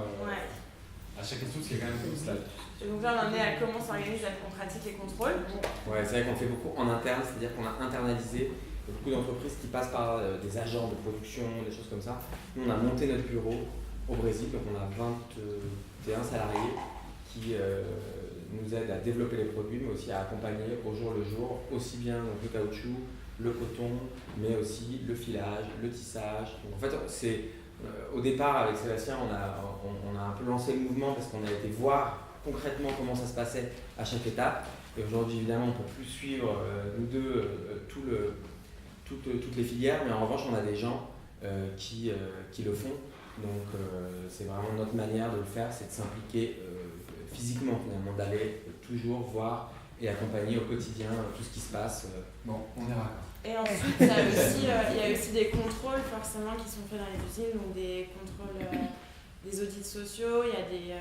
à chaque question, parce qu'il y a quand même une slide.
Et donc là on en est à comment s'organise en pratique les contrôles.
Ouais, c'est vrai qu'on fait beaucoup en interne, c'est-à-dire qu'on a internalisé beaucoup d'entreprises qui passent par des agents de production, des choses comme ça. Nous on a monté notre bureau au Brésil, donc on a 21 salariés qui nous aident à développer les produits, mais aussi à accompagner au jour le jour, aussi bien donc, le caoutchouc, le coton, mais aussi le filage, le tissage. Donc, en fait, c'est, au départ, avec Sébastien, on a un peu lancé le mouvement parce qu'on a été voir concrètement comment ça se passait à chaque étape. Et aujourd'hui, évidemment, on ne peut plus suivre, nous deux, toutes les filières, mais en revanche, on a des gens qui le font. Donc c'est vraiment notre manière de le faire, c'est de s'impliquer physiquement finalement, d'aller toujours voir et accompagner au quotidien tout ce qui se passe.
Bon, on est raccord.
Et ensuite, il y a aussi des contrôles forcément qui sont faits dans les usines, donc des contrôles, des audits sociaux, il y a des,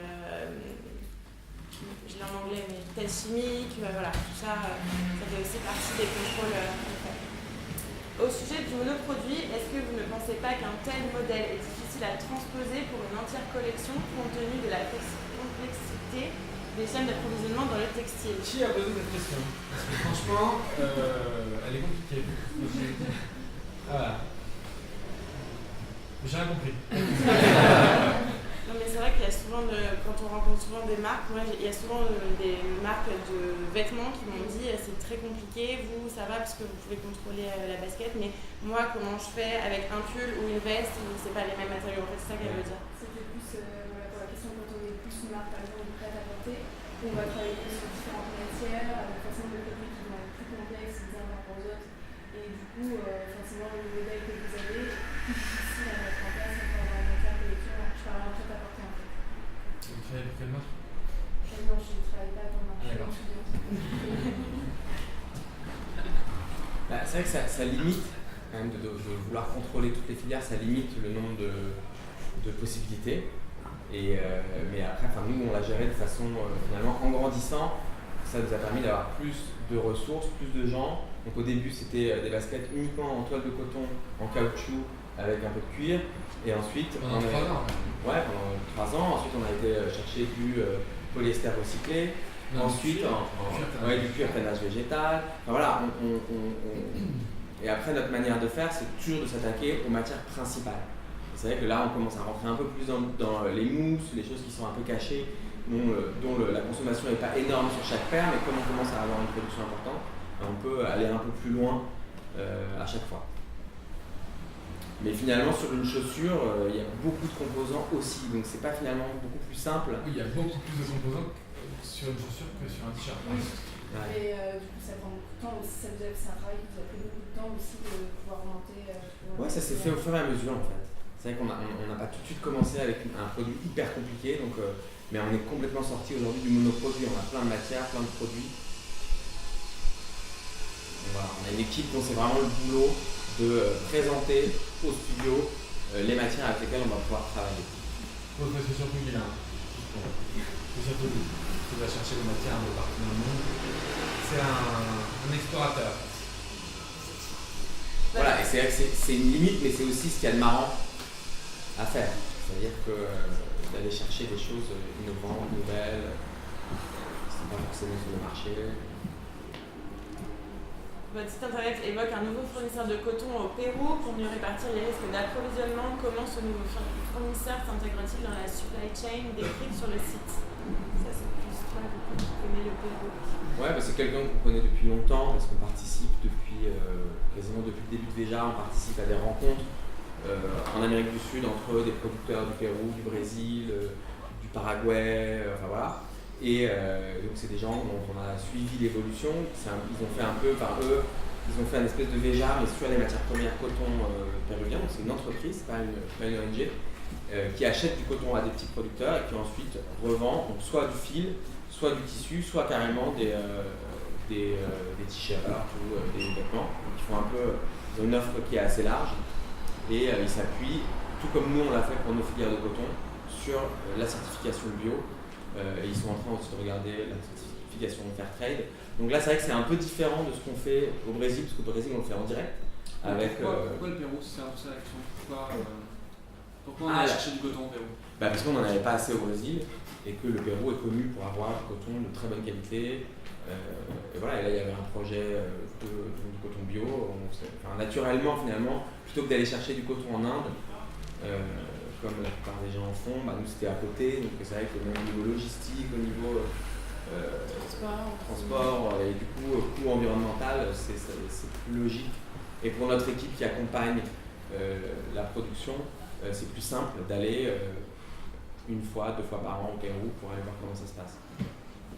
je l'ai en anglais, mais tests chimiques, voilà, tout ça, ça fait aussi partie des contrôles qu'on fait. Au sujet du monoproduit, est-ce que vous ne pensez pas qu'un tel modèle est difficile à transposer pour une entière collection compte tenu de la complexité des chaînes d'approvisionnement dans le textile?
Qui a posé cette question? Parce que franchement, elle est compliquée. Voilà. J'ai rien compris.
Non mais c'est vrai qu'il y a souvent, quand on rencontre souvent des marques, moi il y a souvent des marques de vêtements qui m'ont dit c'est très compliqué, vous ça va parce que vous pouvez contrôler la basket, mais moi comment je fais avec un pull ou une veste, c'est pas les mêmes matériaux, en fait c'est ça qu'elle veut dire.
C'était plus pour la question quand on est plus une marque par exemple prête à porter, on va travailler plus sur différentes matières, avec forcément des produits qui vont être plus complexes les uns par rapport aux autres, et du coup forcément le modèle que vous avez est plus difficile à mettre en place pour avoir une entière collection. Je parle en prête à porter en fait.
Vous travaillez pour quelle marque?
Non, je ne travaille pas dans le marché.
D'accord.
C'est vrai que ça limite, quand même, de vouloir contrôler toutes les filières, ça limite le nombre de possibilités. Mais après, nous, on l'a géré de façon, finalement, en grandissant, ça nous a permis d'avoir plus de ressources, plus de gens. Donc au début, c'était des baskets uniquement en toile de coton, en caoutchouc, avec un peu de cuir. Et ensuite,
pendant 3 ans.
Ouais, pendant 3 ans. Ensuite, on a été chercher du polyester recyclé.
Non,
ensuite, du cuir tannage végétal. Enfin, voilà, et après, notre manière de faire, c'est toujours de s'attaquer aux matières principales. C'est vrai que là, on commence à rentrer un peu plus dans les mousses, les choses qui sont un peu cachées, dont la consommation n'est pas énorme sur chaque paire, mais comme on commence à avoir une production importante, on peut aller un peu plus loin à chaque fois. Mais finalement, sur une chaussure, il y a beaucoup de composants aussi, donc c'est pas finalement beaucoup plus simple.
Oui, il y a beaucoup plus de composants sur une chaussure que sur un t-shirt.
Oui. Ouais. Et du coup, ça prend beaucoup de temps aussi. C'est un travail qui vous a pris beaucoup de temps aussi de pouvoir remonter.
Ouais, ça s'est fait au fur et à mesure en fait. C'est vrai qu'on n'a pas tout de suite commencé avec un produit hyper compliqué, donc, mais on est complètement sorti aujourd'hui du monoproduit. On a plein de matières, plein de produits. Donc, voilà, on a une équipe dont c'est vraiment le boulot de présenter au studio les matières avec lesquelles on va pouvoir travailler.
C'est surtout Guilain. C'est surtout lui. qui va chercher des matières un peu partout dans le monde. C'est un explorateur.
Voilà, et c'est vrai que c'est une limite, mais c'est aussi ce qu'il y a de marrant à faire. C'est-à-dire que d'aller chercher des choses innovantes, nouvelles, c'est pas forcément sur le marché.
Votre site internet évoque un nouveau fournisseur de coton au Pérou pour mieux répartir les risques d'approvisionnement. Comment ce nouveau fournisseur s'intègre-t-il dans la supply chain décrite sur le site? Ça, c'est plus toi qui connais le Pérou.
Ouais, bah c'est quelqu'un qu'on connaît depuis longtemps parce qu'on participe quasiment depuis le début de Veja, on participe à des rencontres en Amérique du Sud entre des producteurs du Pérou, du Brésil, du Paraguay, enfin voilà. Et donc c'est des gens dont on a suivi l'évolution. Ils ont fait un peu, enfin eux, ils ont fait un espèce de Veja mais sur les matières premières coton péruvien. Donc c'est une entreprise, pas une ONG, qui achète du coton à des petits producteurs et qui ensuite revend donc soit du fil, soit du tissu, soit carrément des t-shirts ou des vêtements. Donc ils font ils ont une offre qui est assez large et ils s'appuient, tout comme nous on l'a fait pour nos filières de coton, sur la certification bio. Et ils sont en train aussi de regarder la certification Fairtrade. Donc là c'est vrai que c'est un peu différent de ce qu'on fait au Brésil, parce qu'au Brésil on le fait en direct.
Pourquoi le Pérou, c'est un peu ça l'action? Pourquoi on a cherché du coton au Pérou?
Parce qu'on n'en avait pas assez au Brésil et que le Pérou est connu pour avoir du coton de très bonne qualité. Et voilà, et là il y avait un projet de coton bio. Naturellement finalement, plutôt que d'aller chercher du coton en Inde, comme la plupart des gens en font, nous c'était à côté, donc c'est vrai que même au niveau logistique, au niveau transport et du coup coût environnemental, c'est plus logique. Et pour notre équipe qui accompagne la production, c'est plus simple d'aller une fois, 2 fois par an au Pérou pour aller voir comment ça se passe.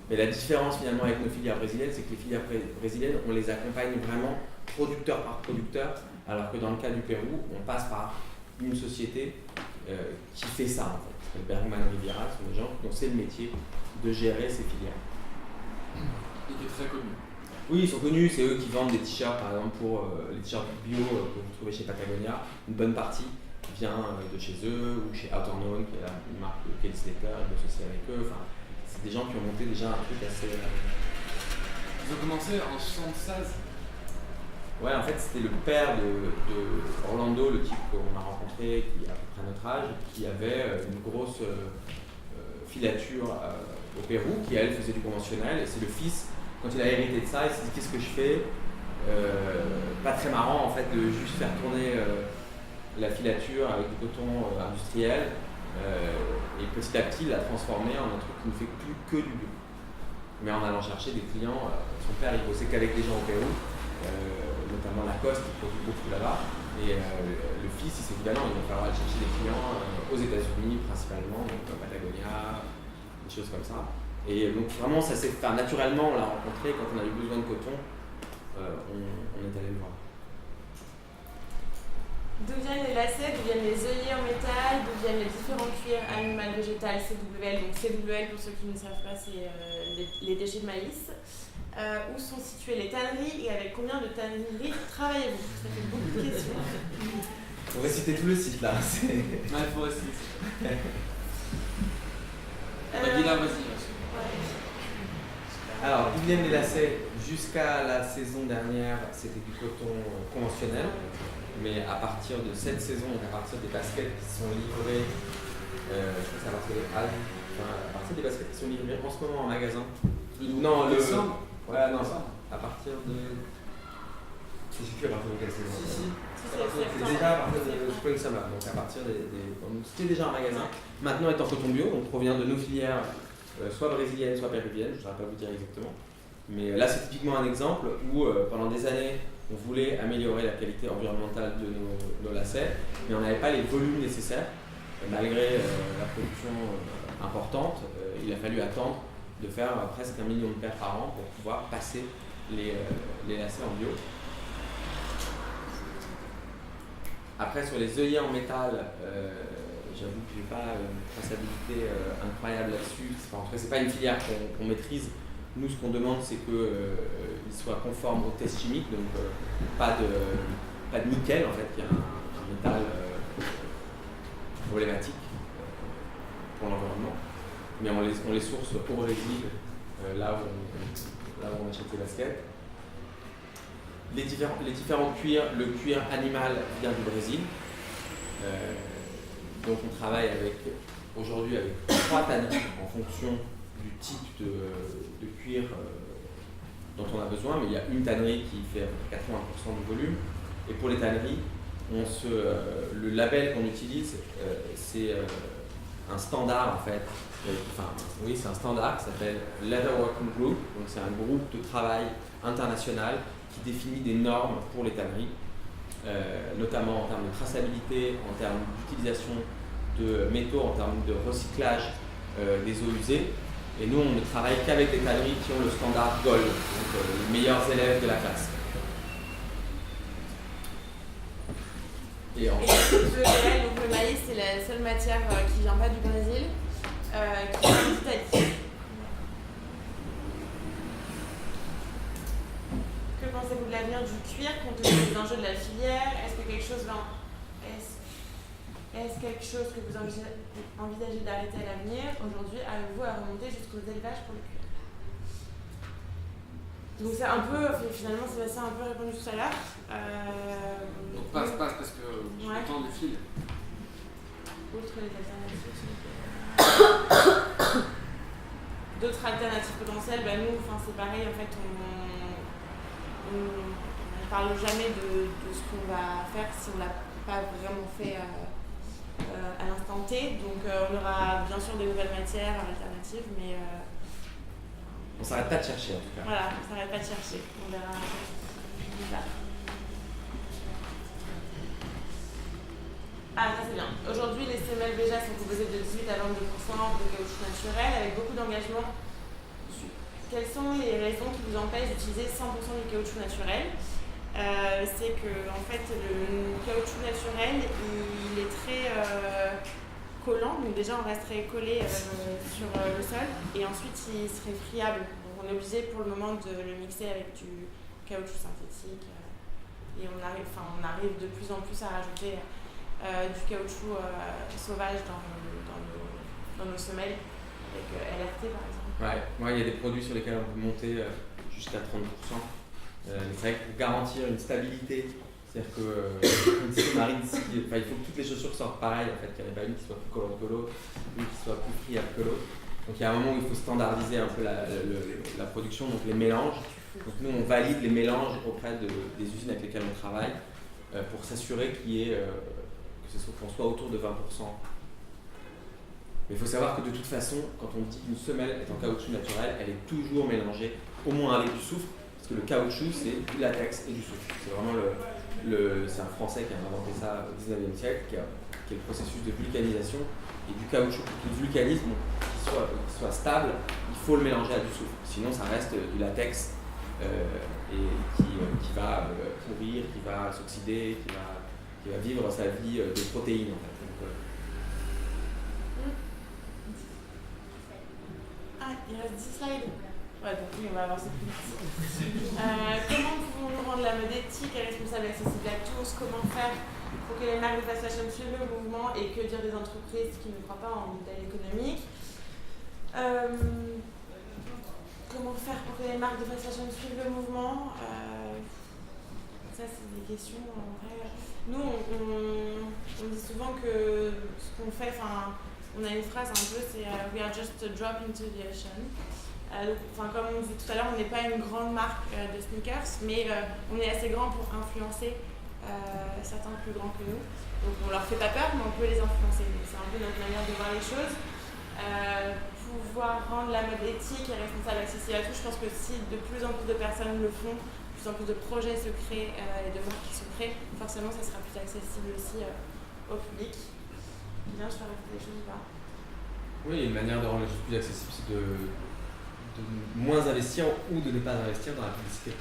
Mais la différence finalement avec nos filières brésiliennes, c'est que les filières brésiliennes, on les accompagne vraiment producteur par producteur, alors que dans le cas du Pérou, on passe par une société qui fait ça en fait. Le Bergman Riviera, ce sont des gens dont c'est le métier de gérer ces filières.
Et qui est très connu.
Oui, ils sont connus, c'est eux qui vendent des t-shirts, par exemple pour les t-shirts bio que vous trouvez chez Patagonia. Une bonne partie vient de chez eux ou chez Outerknown, qui est une marque de Kate Slater, de s'associer avec eux. Enfin, c'est des gens qui ont monté déjà un truc assez.
Ils ont commencé en 76.
Ouais, en fait, c'était le père de Orlando, le type qu'on a rencontré, qui a à peu près notre âge, qui avait une grosse filature au Pérou, qui elle faisait du conventionnel, et c'est le fils, quand il a hérité de ça, il s'est dit qu'est-ce que je fais? Pas très marrant en fait de juste faire tourner la filature avec du coton industriel, et petit à petit il l'a transformé en un truc qui ne fait plus que du bio. Mais en allant chercher des clients, son père il bossait qu'avec des gens au Pérou, notamment Lacoste qui produit beaucoup là-bas, et le fils il s'est dit non, il va falloir aller chercher des clients aux États-Unis principalement, donc Patagonia, des choses comme ça. Et donc vraiment ça s'est fait naturellement, on l'a rencontré quand on a eu besoin de coton, on est allé le voir.
D'où viennent les lacets, d'où viennent les œillets en métal, d'où viennent les différents cuirs animales, végétales, CWL. Donc CWL, pour ceux qui ne savent pas, c'est les déchets de maïs. Où sont situées les tanneries et avec combien de tanneries travaillez-vous? Ça fait beaucoup de questions.
On va citer tout le site là.
Il faut rester. Guilla, vas-y.
Alors, d'où viennent les lacets? Jusqu'à la saison dernière, c'était du coton conventionnel. Mais à partir de cette saison, donc à partir des baskets qui sont livrées, je crois que c'est à partir des halles, à partir des baskets qui sont livrées en ce moment en magasin. Non, ouais, non, à partir de. Je sais plus à partir de quelle saison. C'est déjà à partir de Spring Summer, donc à partir c'était déjà un magasin. Maintenant étant coton bio, donc provient de nos filières, soit brésiliennes, soit péruviennes, je ne saurais pas vous dire exactement. Mais là c'est typiquement un exemple où pendant des années on voulait améliorer la qualité environnementale de nos lacets, mais on n'avait pas les volumes nécessaires. Malgré la production importante, il a fallu attendre de faire presque 1 million de paires par an pour pouvoir passer les lacets en bio. Après sur les œillets en métal, j'avoue que je n'ai pas une traçabilité incroyable là-dessus. En tout cas, ce n'est pas une filière qu'on maîtrise. Nous, ce qu'on demande, c'est qu'ils soient conformes aux tests chimiques, donc pas de nickel, en fait, qui est un métal problématique pour l'environnement. mais on les source au Brésil, là où on achète les baskets. Les différents cuirs, le cuir animal vient du Brésil. Donc on travaille aujourd'hui avec 3 tanneries en fonction du type de cuir dont on a besoin, mais il y a une tannerie qui fait 80% du volume. Et pour les tanneries, le label qu'on utilise, c'est un standard en fait. C'est un standard qui s'appelle Leather Working Group. Donc c'est un groupe de travail international qui définit des normes pour les tanneries, notamment en termes de traçabilité, en termes d'utilisation de métaux, en termes de recyclage des eaux usées. Et nous, on ne travaille qu'avec des tanneries qui ont le standard Gold, donc les meilleurs élèves de la classe. Et
donc le maïs, c'est la seule matière qui vient pas du Brésil, qui vient d'Italie. Que pensez-vous de l'avenir du cuir compte tenu des enjeux de la filière? Est-ce que quelque chose que vous envisagez d'arrêter à l'avenir? Aujourd'hui, avez-vous à remonter jusqu'aux élevages pour le cuir? Donc c'est un peu, finalement c'est un peu répondu tout à l'heure.
Donc passe parce que j'ai le temps défile.
Outre les alternatives. D'autres alternatives potentielles, nous, c'est pareil, en fait, on ne parle jamais de ce qu'on va faire si on ne l'a pas vraiment fait à l'instant T. Donc on aura bien sûr des nouvelles matières alternatives, mais
on s'arrête pas de chercher en tout cas.
Voilà, on s'arrête pas de chercher. On verra. Ah, ça c'est bien. Aujourd'hui, les semelles Veja sont composées de 18 à 22% de caoutchouc naturel avec beaucoup d'engagement. Quelles sont les raisons qui vous empêchent d'utiliser 100% du caoutchouc naturel? C'est que en fait, le caoutchouc naturel, il est très collant. Donc déjà, on resterait collé sur le sol et ensuite, il serait friable. Donc on est obligé pour le moment de le mixer avec du caoutchouc synthétique. Et on arrive de plus en plus à rajouter du caoutchouc sauvage dans nos semelles, avec LRT par exemple.
Ouais, il y a des produits sur lesquels on peut monter jusqu'à 30%. Mais c'est vrai que pour garantir une stabilité, c'est-à-dire que il faut que toutes les chaussures sortent pareilles, en fait, qu'il n'y en ait pas une qui soit plus collante que l'autre, une qui soit plus friable que l'autre. Donc il y a un moment où il faut standardiser un peu la production, donc les mélanges. Donc nous on valide les mélanges auprès des usines avec lesquelles on travaille pour s'assurer qu'on soit autour de 20%. Mais il faut savoir que de toute façon, quand on dit qu'une semelle est en caoutchouc naturel, elle est toujours mélangée, au moins avec du soufre, parce que le caoutchouc c'est du latex et du soufre. C'est vraiment c'est un Français qui a inventé ça au 19e siècle, qui est le processus de vulcanisation. Et du caoutchouc, le vulcanisme, qui soit stable, il faut le mélanger à du soufre. Sinon ça reste du latex et qui va pourrir, qui va s'oxyder, qui va vivre sa vie de protéines en fait.
Il reste 10 slides. Ouais, donc oui, on va avancer plus vite. Comment pouvons-nous rendre la mode éthique et responsable et accessible à tous? Comment faire pour que les marques de fast fashion suivent le mouvement? Et que dire des entreprises qui ne croient pas en modèle économique? Comment faire pour que les marques de fast fashion suivent le mouvement? Ça, c'est des questions en vrai. Nous, on dit souvent que ce qu'on fait, on a une phrase un peu, c'est We are just a drop into the ocean. Comme on disait tout à l'heure, on n'est pas une grande marque de sneakers, mais on est assez grand pour influencer certains plus grands que nous. Donc on leur fait pas peur, mais on peut les influencer. C'est un peu notre manière de voir les choses. Pouvoir rendre la mode éthique et responsable accessible à tous, je pense que si de plus en plus de personnes le font, de plus en plus de projets se créent et de marques qui se créent, forcément ça sera plus accessible aussi au public. Bien, je peux rajouter des choses ou pas?
Oui, une manière de rendre les choses plus accessibles, c'est de moins investir ou de ne pas investir dans la publicité.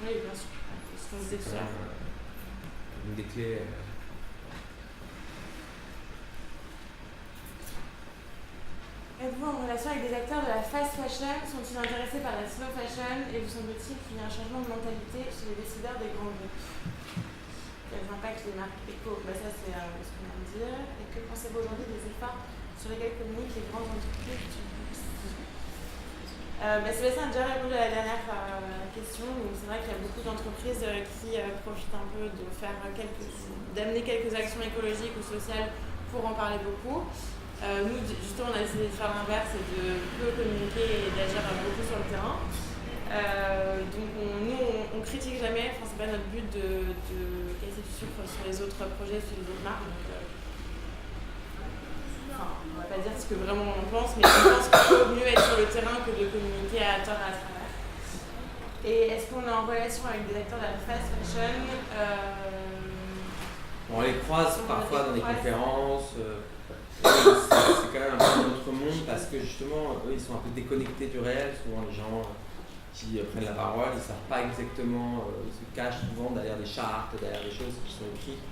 Oui, bien sûr. C'est ce qu'on disait tout à l'heure.
Une des clés.
Êtes-vous en relation avec des acteurs de la fast fashion? Sont-ils intéressés par la slow fashion? Et vous semble-t-il qu'il y a un changement de mentalité chez les décideurs des grands groupes? Quels impacts les marques éco? Ça, c'est ce qu'on vient de dire. Et que pensez-vous aujourd'hui des efforts sur sur lesquels communiquent les grandes entreprises. Sébastien a déjà répondu à la dernière question. C'est vrai qu'il y a beaucoup d'entreprises qui profitent un peu d'amener quelques actions écologiques ou sociales pour en parler beaucoup. Nous, justement, on a essayé de faire l'inverse et de peu communiquer et d'agir beaucoup sur le terrain. Donc on critique jamais, c'est pas notre but de casser du sucre sur les autres projets, sur les autres marques. On va pas dire ce que vraiment on pense, mais je pense qu'il vaut mieux être sur le terrain que de communiquer à tort et à travers. Et est-ce qu'on est en relation avec des acteurs de la fast fashion
On les croise parfois dans des conférences. C'est quand même un peu notre monde parce que justement, eux, ils sont un peu déconnectés du réel. Souvent, les gens qui prennent la parole, ils ne savent pas exactement, ils se cachent souvent derrière des chartes, derrière des choses qui sont écrites,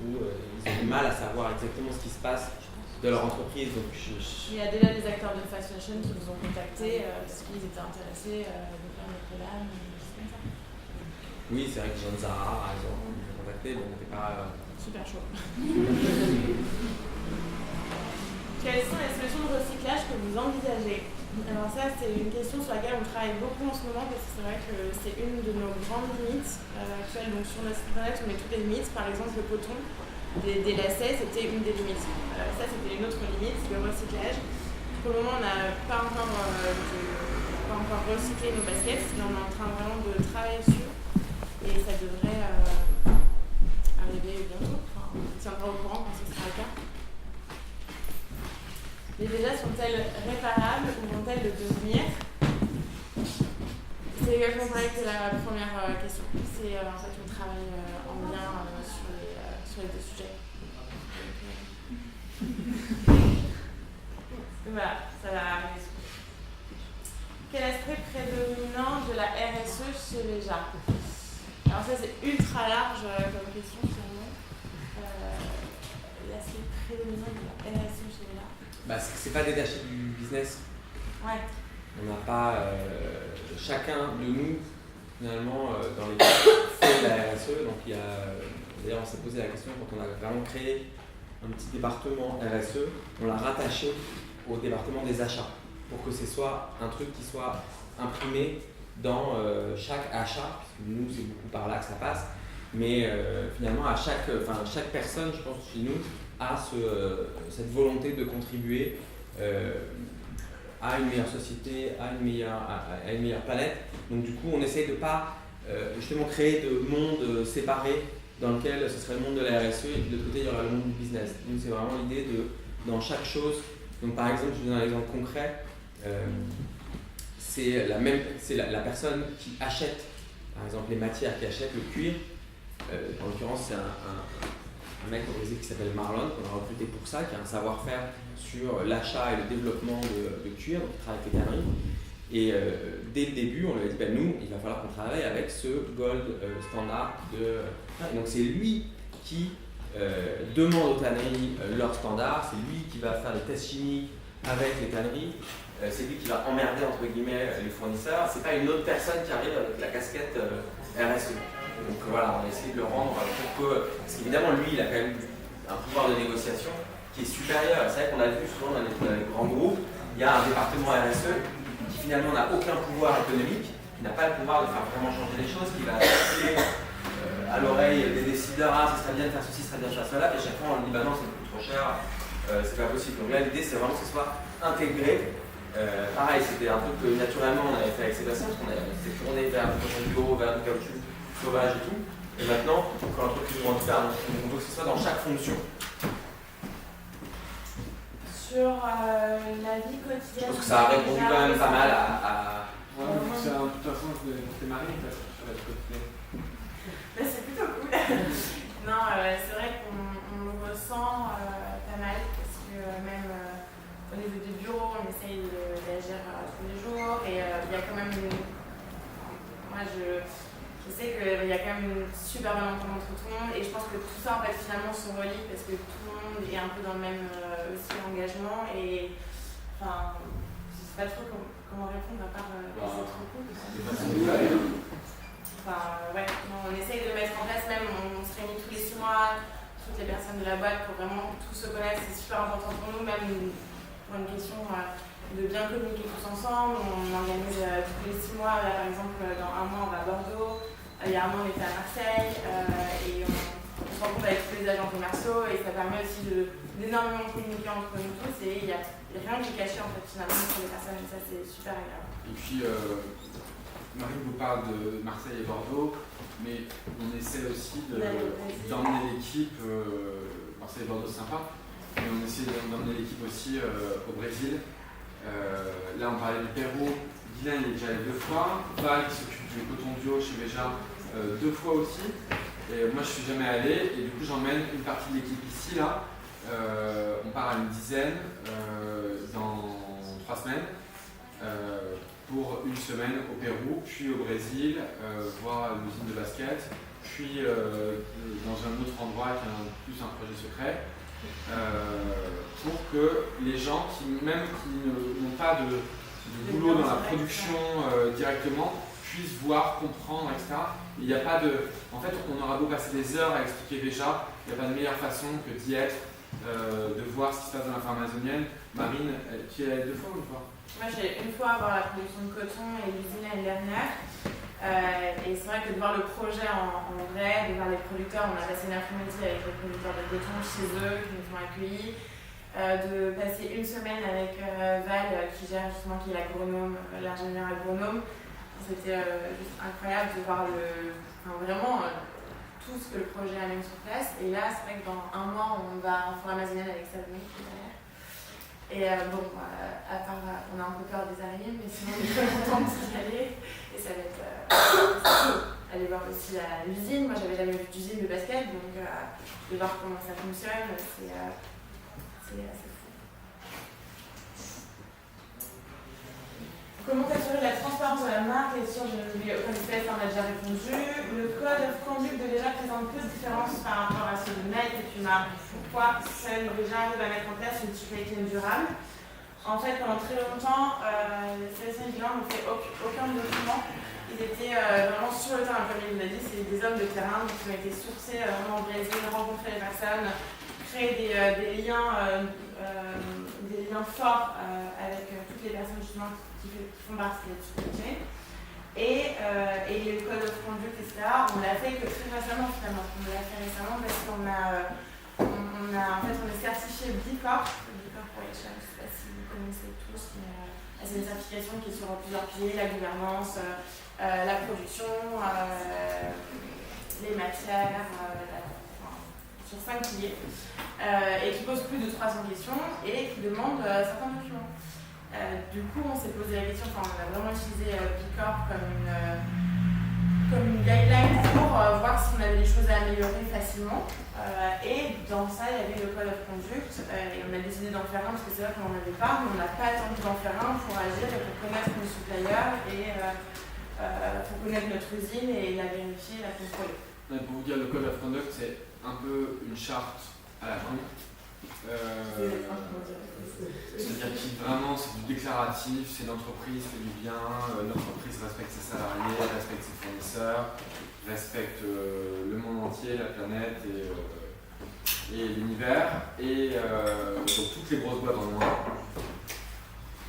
où ils ont du mal à savoir exactement ce qui se passe de leur entreprise. Donc,
il y a déjà des acteurs de fast fashion qui nous ont contactés parce qu'ils étaient intéressés de faire notre collab, comme ça.
Oui, c'est vrai que Jean Zara, par exemple, nous ont contactés, donc on n'était pas...
Super chaud. Quelles sont les solutions de recyclage que vous envisagez? Alors ça, c'est une question sur laquelle on travaille beaucoup en ce moment parce que c'est vrai que c'est une de nos grandes limites actuelles. Donc sur notre site internet, on met toutes les limites. Par exemple, le coton des lacets, c'était une des limites. Ça, c'était une autre limite, le recyclage. Pour le moment, on n'a pas encore recyclé nos baskets, mais on est en train vraiment de travailler dessus. Et ça devrait arriver bientôt. Enfin, on tiendra au courant quand ce sera le cas. Les VEJA sont-elles réparables ou vont-elles le devenir? C'est exactement pareil que la première question. C'est en fait on travaille en lien sur les deux sujets. Voilà, ça va arriver. Quel aspect prédominant de la RSE chez VEJA? Alors ça c'est ultra large comme question finalement. L'aspect prédominant de la RSE chez VEJA.
C'est pas détaché du business.
Ouais.
On n'a pas chacun de nous finalement dans l'équipe fait de la RSE. Donc d'ailleurs on s'est posé la question quand on a vraiment créé un petit département RSE, on l'a rattaché au département des achats pour que ce soit un truc qui soit imprimé dans chaque achat, parce que nous c'est beaucoup par là que ça passe, mais finalement chaque personne, je pense chez nous, a cette volonté de contribuer à une meilleure société, à une meilleure planète. Donc du coup, on essaye de ne pas justement créer de mondes séparés dans lequel ce serait le monde de la RSE et puis de l'autre côté, il y aura le monde du business. Donc c'est vraiment l'idée de, dans chaque chose, donc par exemple, je vous donne un exemple concret, c'est la personne qui achète, par exemple, les matières, qui achète le cuir. En l'occurrence, c'est un mec au Brésil qui s'appelle Marlon, qu'on a recruté pour ça, qui a un savoir-faire sur l'achat et le développement de cuir, donc il travaille avec les tanneries. Et dès le début, on lui a dit, nous, il va falloir qu'on travaille avec ce gold standard de... Et donc c'est lui qui demande aux tanneries leur standard, c'est lui qui va faire les tests chimiques avec les tanneries, c'est lui qui va emmerder entre guillemets les fournisseurs, c'est pas une autre personne qui arrive avec la casquette RSE. Donc voilà, on a essayé de le rendre pour que, parce qu'évidemment lui il a quand même un pouvoir de négociation qui est supérieur. C'est vrai qu'on a vu souvent dans les grands groupes, il y a un département RSE qui finalement n'a aucun pouvoir économique, qui n'a pas le pouvoir de faire vraiment changer les choses, qui va passer à l'oreille des décideurs, ça serait bien de faire ceci, ça serait bien de faire cela, et chaque fois on dit non, c'est beaucoup trop cher, c'est pas possible. Donc là l'idée c'est vraiment que ce soit intégré. Pareil, c'était un truc que naturellement on avait fait avec Sébastien, parce qu'on s'était tourné vers du coton bio, vers du caoutchouc sauvage et tout. Et maintenant, quand l'entreprise nous en tout cas, on veut que ce soit dans chaque fonction.
Sur la vie quotidienne.
Je pense que ça a répondu quand même pas mal à...
Ouais, de toute façon, je vais monter Marie sur la vie quotidienne.
Mais c'est plutôt cool. Non, c'est vrai qu'on le ressent pas mal parce que même au niveau du bureau, on essaye d'agir tous les jours et il y a quand même moi je sais qu'il y a quand même une super bonne entente entre tout le monde et je pense que tout ça en fait finalement se relie parce que tout le monde est un peu dans le même aussi engagement et enfin je sais pas trop comment répondre à part c'est trop cool. Enfin ouais, on essaye de mettre en place même, on se réunit tous les 6 mois, toutes les personnes de la boîte pour vraiment tous se connaître, c'est super important pour nous, même pour une question de bien communiquer tous ensemble. On organise tous les 6 mois, là par exemple dans 1 mois on va à Bordeaux, il y a 1 an on était à Marseille, et on se rencontre avec tous les agents commerciaux et ça permet aussi d'énormément communiquer entre nous tous et il n'y a rien qui est caché en fait finalement pour les personnes et ça c'est super agréable.
Et puis, Marie vous parle de Marseille et Bordeaux, mais on essaie aussi d'emmener l'équipe, Marseille et Bordeaux c'est sympa, mais on essaie d'emmener l'équipe aussi au Brésil. Là on parlait du Pérou, Guylain il est déjà allé 2 fois, Val qui s'occupe du coton bio chez Veja 2 fois aussi, et moi je suis jamais allé, et du coup j'emmène une partie de l'équipe ici là, on part à une dizaine dans 3 semaines. Pour une semaine au Pérou, puis au Brésil, voir l'usine de basket, puis dans un autre endroit qui est plus un projet secret, pour que les gens même qui n'ont pas de boulot dans la production directement puissent voir, comprendre, etc. Il n'y a pas de... En fait, on aura beau passer des heures à expliquer déjà, il n'y a pas de meilleure façon que d'y être, de voir ce qui se passe dans la ferme amazonienne. Marine, tu es allée 2 fois ou une fois?
Moi, j'ai une fois voir la production de coton et l'usine l'année dernière. Et c'est vrai que de voir le projet en vrai, de voir les producteurs, on a passé une après-midi avec les producteurs de coton chez eux, qui nous ont accueillis. De passer une semaine avec Val, qui gère justement, qui est l'agronome, l'ingénieur agronome. C'était juste incroyable de voir vraiment tout ce que le projet amène sur place. Et là, c'est vrai que dans 1 mois, on va en forêt amazonienne avec Salomé qui est derrière. Et bon, à part, on a un peu peur des araignées, mais sinon on est très contente d'y aller. Et ça va être cool. Aller voir aussi l'usine. Moi, j'avais jamais vu d'usine de basket, donc de voir comment ça fonctionne, c'est assez fou. Comment assurer la transparence de la marque? Et sûr, je l'ai au CPF, on a déjà répondu. Le code of conduct de Veja présente peu de différence par rapport à ceux de Nike et puis marque. Pourquoi seul Veja arrive à mettre en place une supply chain durable? En fait, pendant très longtemps, les sélections étudiants n'ont fait aucun document. Ils étaient vraiment sur le terrain, comme il vous l'a dit, c'est des hommes de terrain qui ont été sourcés vraiment au Brésil, rencontrer les personnes, créer des liens forts avec toutes les personnes justement qui font partie de cette supply chain. Et le code of conduct, etc., on l'a fait que très récemment finalement. On l'a fait récemment parce qu'on en fait, on est certifié B Corp. B Corp pour les chefs, je ne sais pas si vous connaissez tous, mais c'est une certification qui est sur plusieurs piliers, la gouvernance, la production, les matières, sur 5 piliers, et qui pose plus de 300 questions et qui demande certains documents. Du coup, on s'est posé la question, on a vraiment utilisé B Corp comme une guideline pour voir si on avait des choses à améliorer facilement. Et dans ça, il y avait le code of conduct, et on a décidé d'en faire un parce que c'est vrai qu'on n'en avait pas, mais on n'a pas attendu d'en faire un pour agir et pour connaître nos suppliers et pour connaître notre usine et la vérifier, la contrôler.
Pour vous dire, le code of conduct, c'est un peu une charte à la con. C'est-à-dire que vraiment c'est du déclaratif, c'est l'entreprise fait du bien, l'entreprise respecte ses salariés, respecte ses fournisseurs, respecte le monde entier, la planète et l'univers, et donc toutes les grosses boîtes dans le monde.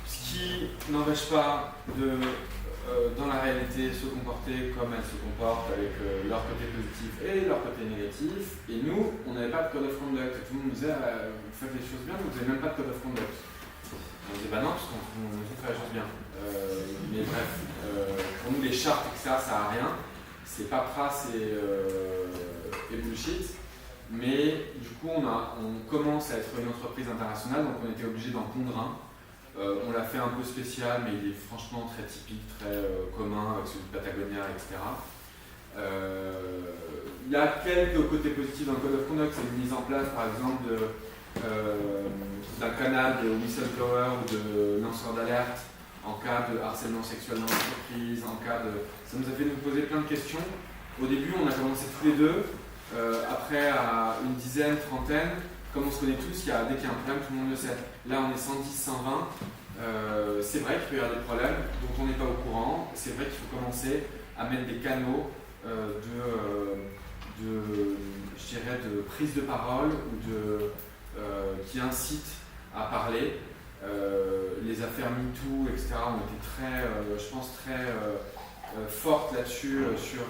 Ce qui n'empêche pas de, dans la réalité, se comporter comme elles se comportent, avec leur côté positif et leur côté négatif. Et nous, on n'avait pas de code of conduct. Tout le monde nous disait vous faites les choses bien, mais vous n'avez même pas de code of conduct. On disait non, parce qu'on fait les choses bien. Mais bref, pour nous, les chartes, etc., ça n'a rien. C'est paperasse et bullshit. Mais du coup, on commence à être une entreprise internationale, donc on était obligé d'en pondre un. On l'a fait un peu spécial, mais il est franchement très typique, très commun avec celui de Patagonia, etc. Il y a quelques côtés positifs dans le Code of Conduct, c'est une mise en place par exemple d'un canal de whistleblower ou de lanceur d'alerte en cas de harcèlement sexuel dans l'entreprise, en cas de... Ça nous a fait nous poser plein de questions. Au début, on a commencé tous les deux, après à une dizaine, trentaine. Comme on se connaît tous, dès qu'il y a un problème, tout le monde le sait. Là, on est 110, 120. C'est vrai qu'il peut y avoir des problèmes dont on n'est pas au courant. C'est vrai qu'il faut commencer à mettre des canaux je dirais, de prise de parole ou qui incitent à parler. les affaires MeToo, etc. ont été très, je pense, très fortes là-dessus, sur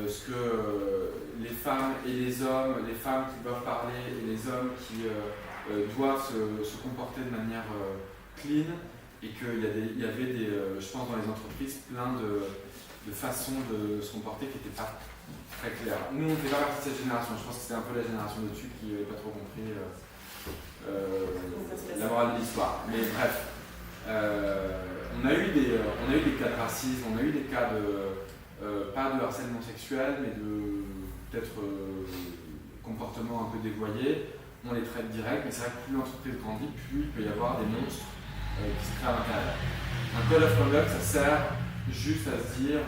ce que les femmes et les hommes, les femmes qui doivent parler et les hommes qui doivent se comporter de manière clean, et qu'il y avait des, je pense, dans les entreprises, plein de façons de se comporter qui n'étaient pas très claires. Nous, on ne fait pas partie de cette génération. Je pense que c'est un peu la génération dessus qui n'avait pas trop compris la morale de l'histoire. Mais bref, on a eu des cas de racisme, on a eu des cas pas de harcèlement sexuel, mais de peut-être comportements un peu dévoyés. On les traite direct, mais c'est vrai que plus l'entreprise grandit, plus il peut y avoir des monstres qui se créent à l'intérieur. Un code of conduct, ça sert juste à se dire,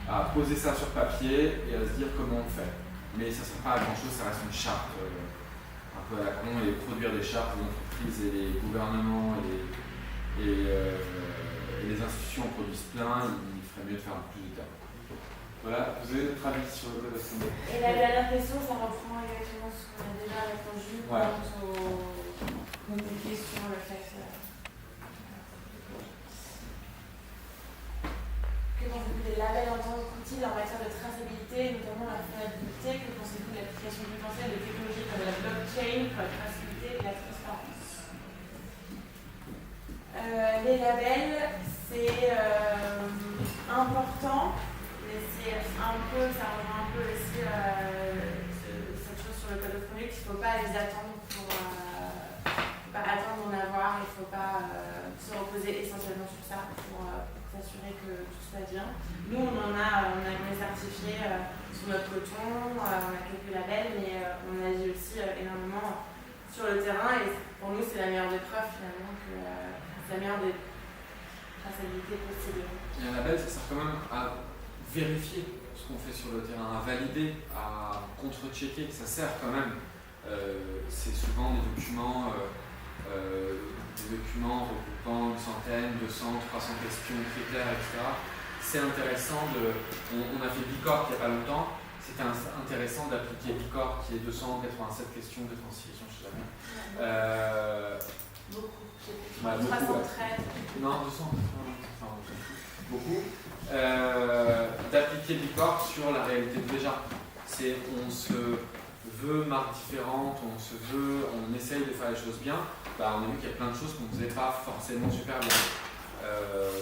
à poser ça sur papier et à se dire comment on fait. Mais ça ne sert pas à grand chose, ça reste une charte un peu à la con, et produire des chartes, les entreprises et les gouvernements et les institutions en produisent plein, il ferait mieux de faire un peu plus de termes. Voilà, vous avez notre avis sur le code of conduct.
Et la dernière question, ça reprend exactement ce qu'on a déjà répondu aux questions, le fait que pensez-vous des labels en tant qu'outil en matière de traçabilité, notamment la fiabilité? Que pensez-vous de l'application potentielle de technologies comme la blockchain pour la traçabilité et la transparence? Les labels, c'est important, mais c'est un peu, ça rejoint un peu aussi cette chose sur le code of conduct. Il ne faut pas les attendre pour pas attendre d'en avoir, il ne faut pas se reposer essentiellement sur ça pour s'assurer que tout se passe bien. Nous, on est certifié sur notre coton, on a quelques labels, mais on agit aussi énormément sur le terrain, et pour nous, c'est la meilleure des preuves finalement, que c'est la meilleure des traçabilités possibles.
Et un label, ça sert quand même à vérifier ce qu'on fait sur le terrain, à valider, à contre-checker, ça sert quand même. C'est souvent des documents regroupant une centaine, 200, 300 questions, critères, etc. C'est intéressant on a fait Bicorp il n'y a pas longtemps, c'était intéressant d'appliquer Bicorp qui est 287 questions, 206 questions, je ne sais jamais.
Beaucoup.
Beaucoup.
313.
Non, 200, enfin, beaucoup. D'appliquer Bicorp sur la réalité de déjà. On se veut marque différente, on essaye de faire les choses bien. On a vu qu'il y a plein de choses qu'on ne faisait pas forcément super bien.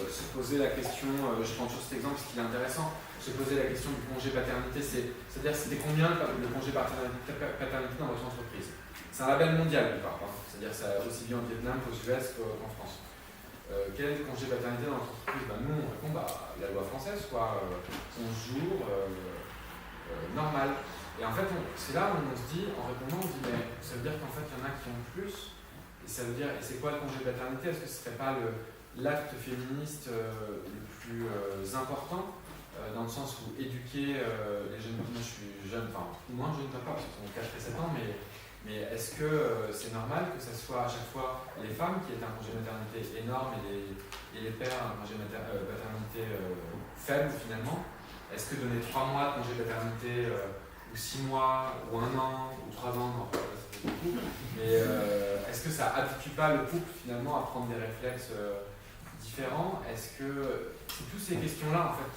Se poser la question, je prends toujours cet exemple parce qu'il est intéressant, se poser la question du congé paternité, c'est-à-dire c'était combien le congé paternité dans votre entreprise? C'est un label mondial, c'est-à-dire c'est aussi bien au Vietnam qu'aux US qu'en France. Quel est le congé paternité dans votre entreprise? Nous, on répond la loi française, 11 jours, normal. Et en fait, c'est là où on se dit, en répondant, on se dit, mais ça veut dire qu'en fait, il y en a qui ont plus. Et ça veut dire, et c'est quoi le congé paternité? Est-ce que ce ne serait pas l'acte féministe le plus important, dans le sens où éduquer les jeunes, moi je suis jeune, enfin moins jeune que pas, parce qu'on cache 7 ans, mais est-ce que c'est normal que ce soit à chaque fois les femmes qui aient un congé maternité énorme et les pères un congé paternité faible finalement? Est-ce que donner 3 mois de congé paternité ou 6 mois, ou 1 an, ou 3 ans, ça fait beaucoup, mais est-ce que ça habitue pas le couple finalement à prendre des réflexes différents? Est-ce que c'est toutes ces questions-là en fait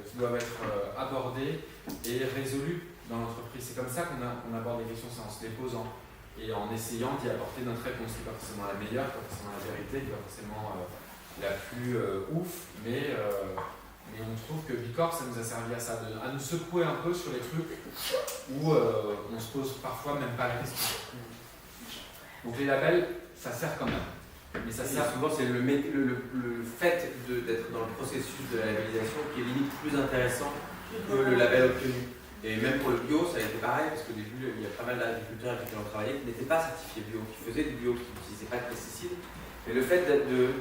qui doivent être abordées et résolues dans l'entreprise? C'est comme ça qu'on aborde les questions, c'est en se les posant et en essayant d'y apporter notre réponse. C'est pas forcément la meilleure, pas forcément la vérité, pas forcément la plus ouf, mais on trouve que Bicorp, ça nous a servi à ça, à nous secouer un peu sur les trucs où on se pose parfois même pas la question. Donc les labels, ça sert quand même. Mais ça sert
souvent, c'est le fait d'être dans le processus de la labellisation qui est limite plus intéressant que le label obtenu. Et même pour le bio, ça a été pareil, parce qu'au début, il y a pas mal d'agriculteurs avec lesquels on travaillait qui n'étaient pas certifiés bio, qui faisaient du bio, qui n'utilisaient pas de pesticides. Et le fait de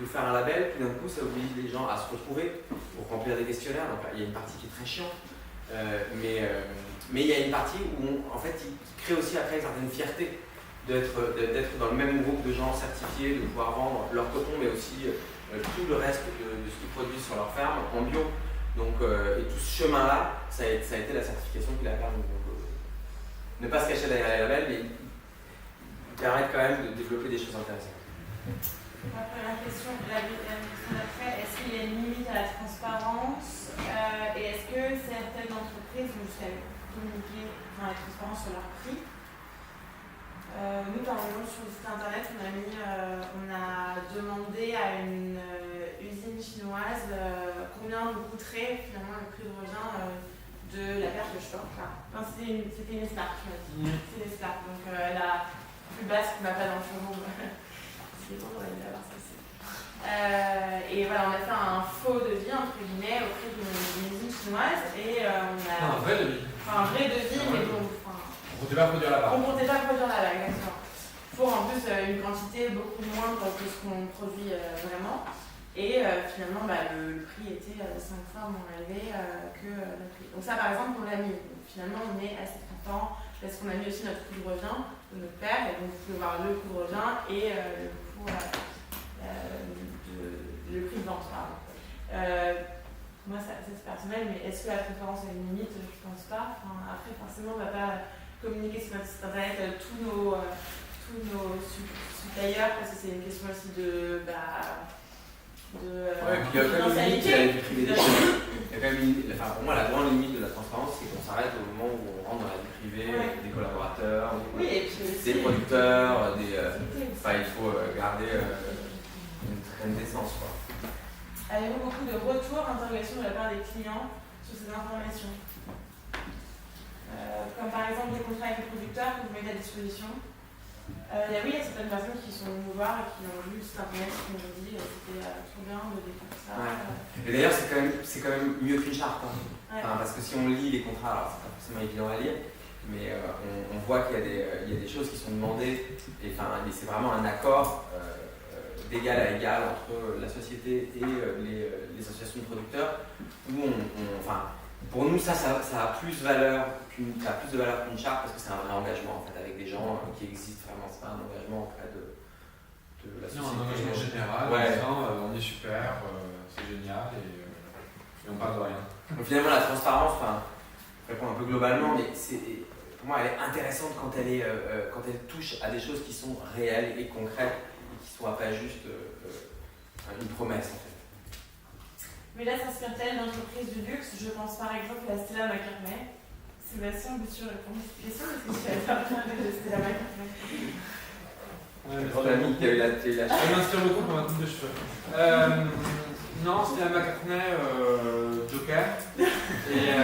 faire un label, puis d'un coup, ça oblige les gens à se retrouver pour remplir des questionnaires. Donc il y a une partie qui est très chiante, mais il y a une partie où, en fait, il crée aussi après une certaine fierté d'être dans le même groupe de gens certifiés, de pouvoir vendre leur coton, mais aussi tout le reste de ce qu'ils produisent sur leur ferme en bio. Donc, et tout ce chemin-là, ça a été la certification qu'il a permis. Donc, ne pas se cacher derrière les labels, mais permettent quand même de développer des choses intéressantes.
Ma première question, la question d'après, est-ce qu'il y a une limite à la transparence et est-ce que certaines entreprises vont jusqu'à communiquer la transparence sur leur prix? Nous, par exemple, sur le site internet, on a demandé à une usine chinoise combien nous coûterait finalement le prix de revient de la paire de shorts. Enfin, c'était une Snap, tu m'as dit. C'est une Snap, donc la plus basse qu'on n'a pas dans le showroom. C'est bon, on va l'avoir ça aussi. Et voilà, on a fait un faux devis, entre guillemets, auprès d'une usine chinoise et on a...
Un vrai devis.
Enfin, un vrai devis, mais bon...
On ne comptait pas produire là-bas.
On ne comptait pas produire là-bas, exactement. Pour en plus une quantité beaucoup moindre que ce qu'on produit vraiment. Et finalement, le prix était 5 fois moins élevé que le prix. Donc ça, par exemple, on l'a mis. Donc, finalement, on est assez content parce qu'on a mis aussi notre coût de revient de notre paire. Et donc, vous pouvez voir le coût de revient et le coût le prix de vente. Moi, ça c'est personnel, mais est-ce que la transparence a une limite? Je ne pense pas. Enfin, après, forcément, on ne va pas communiquer sur notre site internet tous nos suppliers parce que c'est une question aussi de
Ouais, puis il y a quand même une limite à la vie privée des choses. Il y a quand même pour moi, la grande limite de la transparence, c'est qu'on s'arrête au moment où on rentre dans la vie privée des collaborateurs, des producteurs, il faut garder une certaine décence, quoi.
Avez-vous beaucoup de retours, d'interrogations de la part des clients sur ces informations? Comme par exemple des contrats avec les producteurs que vous mettez à disposition. Oui, il y a certaines personnes qui sont venues nous voir et qui ont vu cet internet qui nous ont dit c'était trop bien de découvrir ça.
Et d'ailleurs, c'est quand même mieux qu'une charte. Parce que si on lit les contrats, alors c'est pas forcément évident à lire, mais on voit qu'il y a des choses qui sont demandées et c'est vraiment un accord d'égal à égal entre la société et les associations de producteurs où pour nous ça a plus de valeur qu'une charte parce que c'est un vrai engagement en fait avec des gens qui existent vraiment. C'est pas un engagement auprès de la société.
Non, un engagement général, en disant on est super, c'est génial et on parle de rien.
Donc finalement la transparence, je réponds un peu globalement, mais pour moi elle est intéressante quand elle touche à des choses qui sont réelles et concrètes et qui ne soient pas juste une promesse en fait.
Mais là, s'inspire-t-elle d'entreprises du luxe? Je pense par exemple à Stella McCartney. Sébastien, veux-tu répondre à cette question? Est-ce que tu as parlé de Stella McCartney?
Elle m'inspire beaucoup pour ma coupe de cheveux. Non, Stella McCartney, Joker. Et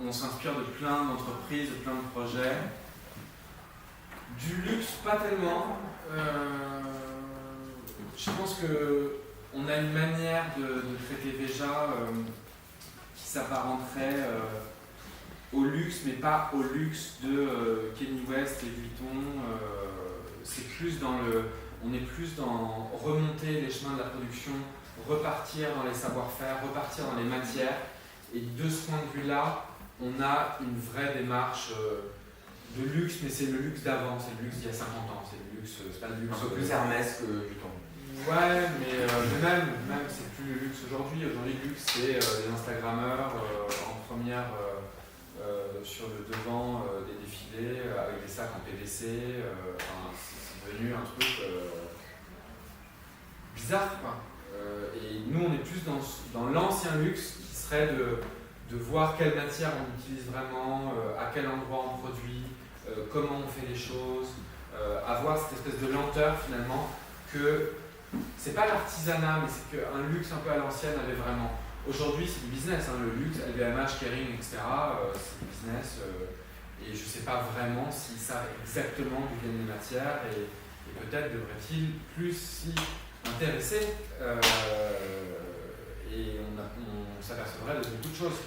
on s'inspire de plein d'entreprises, de plein de projets. Du luxe, pas tellement. Je pense qu'on a une manière de traiter Veja qui s'apparenterait au luxe, mais pas au luxe de Kanye West et Vuitton. C'est plus on est plus dans remonter les chemins de la production, repartir dans les savoir-faire, repartir dans les matières. Et de ce point de vue-là, on a une vraie démarche de luxe, mais c'est le luxe d'avant, c'est le luxe d'il y a 50 ans, c'est le luxe, c'est pas le luxe.
Un peu plus Hermès que Vuitton.
Ouais, mais même c'est plus le luxe aujourd'hui. Aujourd'hui, le luxe, c'est les Instagrammeurs en première sur le devant des défilés avec des sacs en PVC. C'est devenu un truc bizarre, quoi. Et nous, on est plus dans l'ancien luxe qui serait de voir quelle matière on utilise vraiment, à quel endroit on produit, comment on fait les choses, avoir cette espèce de lenteur finalement que c'est pas l'artisanat, mais c'est qu'un luxe un peu à l'ancienne avait vraiment. Aujourd'hui, c'est du business, le luxe, LVMH, Kering, etc. C'est du business. Et je sais pas vraiment s'ils savent exactement d'où viennent les matières et peut-être devraient-ils plus s'y intéresser. Et on s'apercevrait de beaucoup de choses.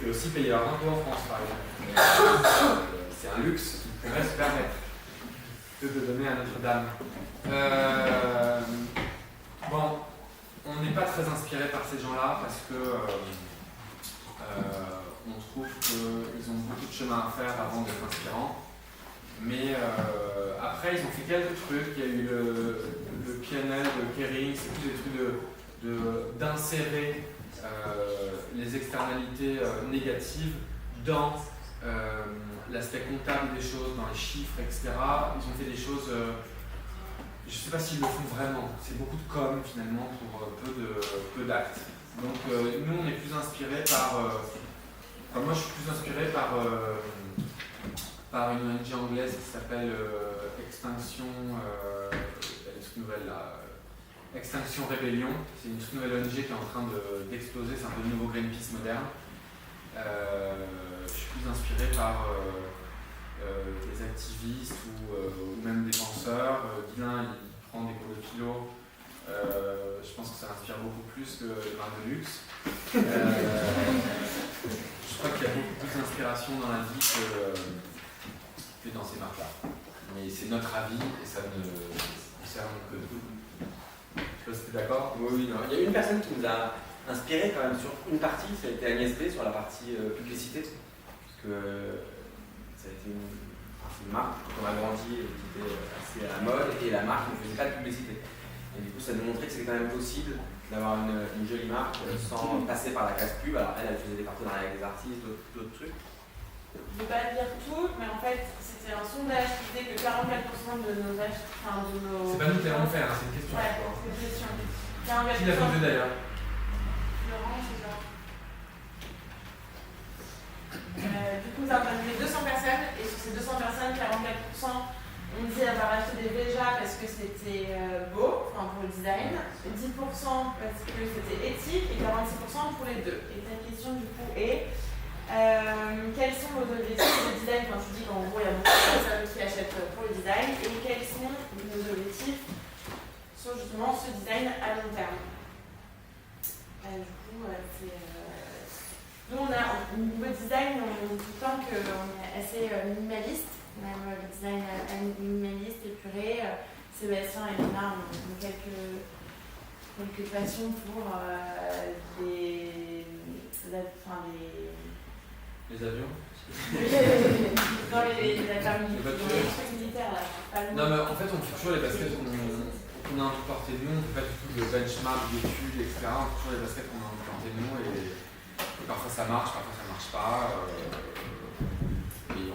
Et aussi payer leur impôt en France, par exemple. C'est un luxe qui pourrait se permettre de donner à Notre-Dame. Bon, on n'est pas très inspiré par ces gens-là parce que on trouve qu'ils ont beaucoup de chemin à faire avant d'être inspirants. Mais après, ils ont fait quelques trucs. Il y a eu le PNL de Kering, c'est plus des trucs d'insérer les externalités négatives dans l'aspect comptable des choses, dans les chiffres, etc. Ils ont fait des choses, je ne sais pas s'ils le font vraiment, c'est beaucoup de com finalement pour peu d'actes. Donc nous on est plus inspirés par, moi je suis plus inspiré par une ONG anglaise qui s'appelle Extinction, elle est toute nouvelle là, Extinction Rebellion. C'est une toute nouvelle ONG qui est en train d'exploser, c'est un peu le nouveau Greenpeace moderne. Je suis plus inspiré par des activistes ou même des penseurs. Guilain il prend des cours de philo. Je pense que ça m'inspire beaucoup plus que les marques de luxe. Je crois qu'il y a beaucoup plus d'inspiration dans la vie que dans ces marques-là. Mais c'est notre avis et ça ne concerne que nous. Je sais pas si t'es d'accord.
Oui, non. Il y a une personne qui nous a inspiré quand même sur une partie, ça a été Agnès B sur la partie publicité. Parce que ça a été une marque quand on a grandi et qui était assez à la mode et la marque ne faisait pas de publicité. Et du coup, ça nous montrait que c'était quand même possible d'avoir une jolie marque sans passer par la case pub. Alors elle faisait des partenariats avec des artistes, d'autres trucs.
Je ne vais pas dire tout, mais en fait, c'était un sondage qui disait que 44% de nos achats, enfin de nos...
C'est pas nous qui allons le faire, c'est une question.
Ouais, c'est une question.
Qui l'a posé d'ailleurs?
Laurent, c'est ça. Du coup, nous avons interviewé 200 personnes, et sur ces 200 personnes, 44% ont dit avoir acheté des Veja parce que c'était beau, enfin pour le design, 10% parce que c'était éthique et 46% pour les deux. Et ta question du coup est quels sont vos objectifs de design? Quand tu dis qu'en gros il y a beaucoup de personnes qui achètent pour le design, et quels sont nos objectifs sur justement ce design à long terme? Du coup, nous on a au niveau design, on dit tout le temps qu'on est assez minimaliste. Même le design minimaliste, épuré. Sébastien et Léna ont quelques passions pour les
avions.
Non, les affaires militaires là.
Non, mais en fait, on fait toujours les baskets qu'on a envie de porter de nous. On ne fait pas du tout de benchmark, d'études, etc. On fait toujours les baskets qu'on a envie de porter de nous. Et parfois ça marche, parfois ça marche pas. Et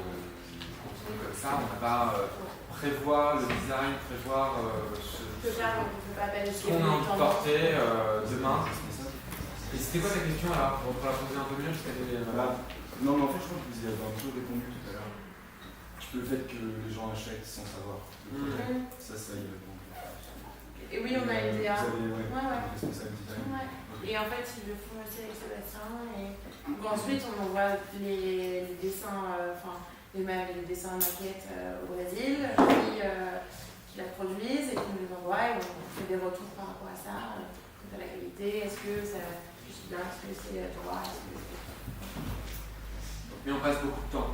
comme ça, on n'a pas prévoir le design, prévoir ce qu'on a envie de porter demain. Et c'était quoi ta question alors, pour la poser un peu mieux jusqu'à
Non, mais en fait, je crois que vous y avez un peu répondu tout à l'heure. Le fait que les gens achètent sans savoir. Ça y répond.
Et oui, on a une idée.
Vous avez une responsabilité.
Et en fait, ils le font aussi avec Sébastien. Et ensuite, on envoie les dessins, les dessins maquettes au Brésil, qui la produisent et qui nous les envoient. Et on fait des retours par rapport à ça. Quant à la qualité, est-ce que ça est bien, est-ce que c'est droit,
Mais on passe beaucoup de temps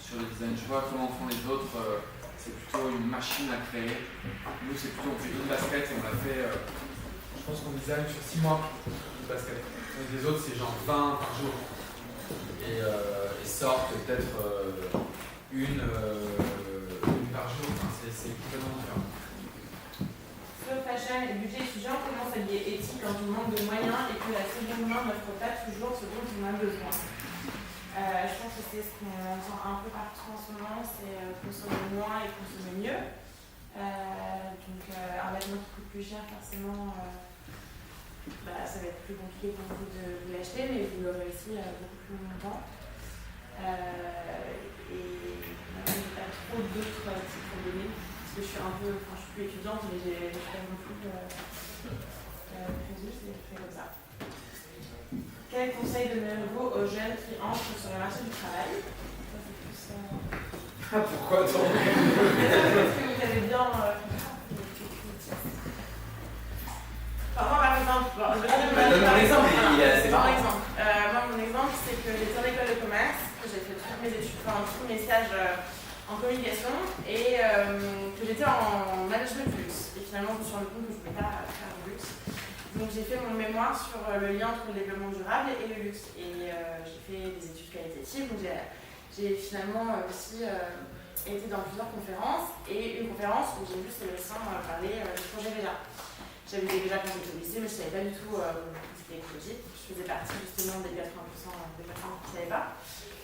sur le design. Je vois comment font les autres. C'est plutôt une machine à créer. Nous, c'est plutôt, on fait une basket et on l'a fait. Je pense qu'on design sur 6 mois une basket. Et les autres, c'est genre 20 par jour. Et sortent peut-être une par jour. Enfin, c'est complètement différent.
Sur le fashion et le budget étudiant, comment ça lier éthique quand on manque de moyens et que la seconde main n'offre pas toujours ce dont on a besoin? Je pense que c'est ce qu'on entend un peu partout en ce moment, c'est consommer moins et consommer mieux. Donc un vêtement qui coûte plus cher, forcément, ça va être plus compliqué pour vous de l'acheter, mais vous l'aurez aussi beaucoup plus longtemps. Et je n'ai pas trop d'autres titres à donner, parce que je suis plus étudiante, mais je suis pas non plus prévue, je fais comme ça. Quel conseil donneriez-vous aux jeunes qui entrent sur le marché du travail?
Pourquoi tant?
Est-ce que vous avez bien... moi, par exemple, je vais donner mon exemple. Moi, mon exemple, c'est que j'étais en école de commerce, que j'ai fait toutes mes études, tous mes stages en communication, et que j'étais en management de luxe. Et finalement, je me suis rendu compte que je ne pouvais pas faire du luxe. Donc j'ai fait mon mémoire sur le lien entre le développement durable et le luxe. Et j'ai fait des études qualitatives, donc j'ai finalement aussi été dans plusieurs conférences. Et une conférence où j'ai vu Sébastien parler du projet Veja. j'habitais déjà quand j'étais au lycée, mais je savais pas du tout c'était écologique. Je faisais partie justement des 80% des personnes qui ne savaient pas.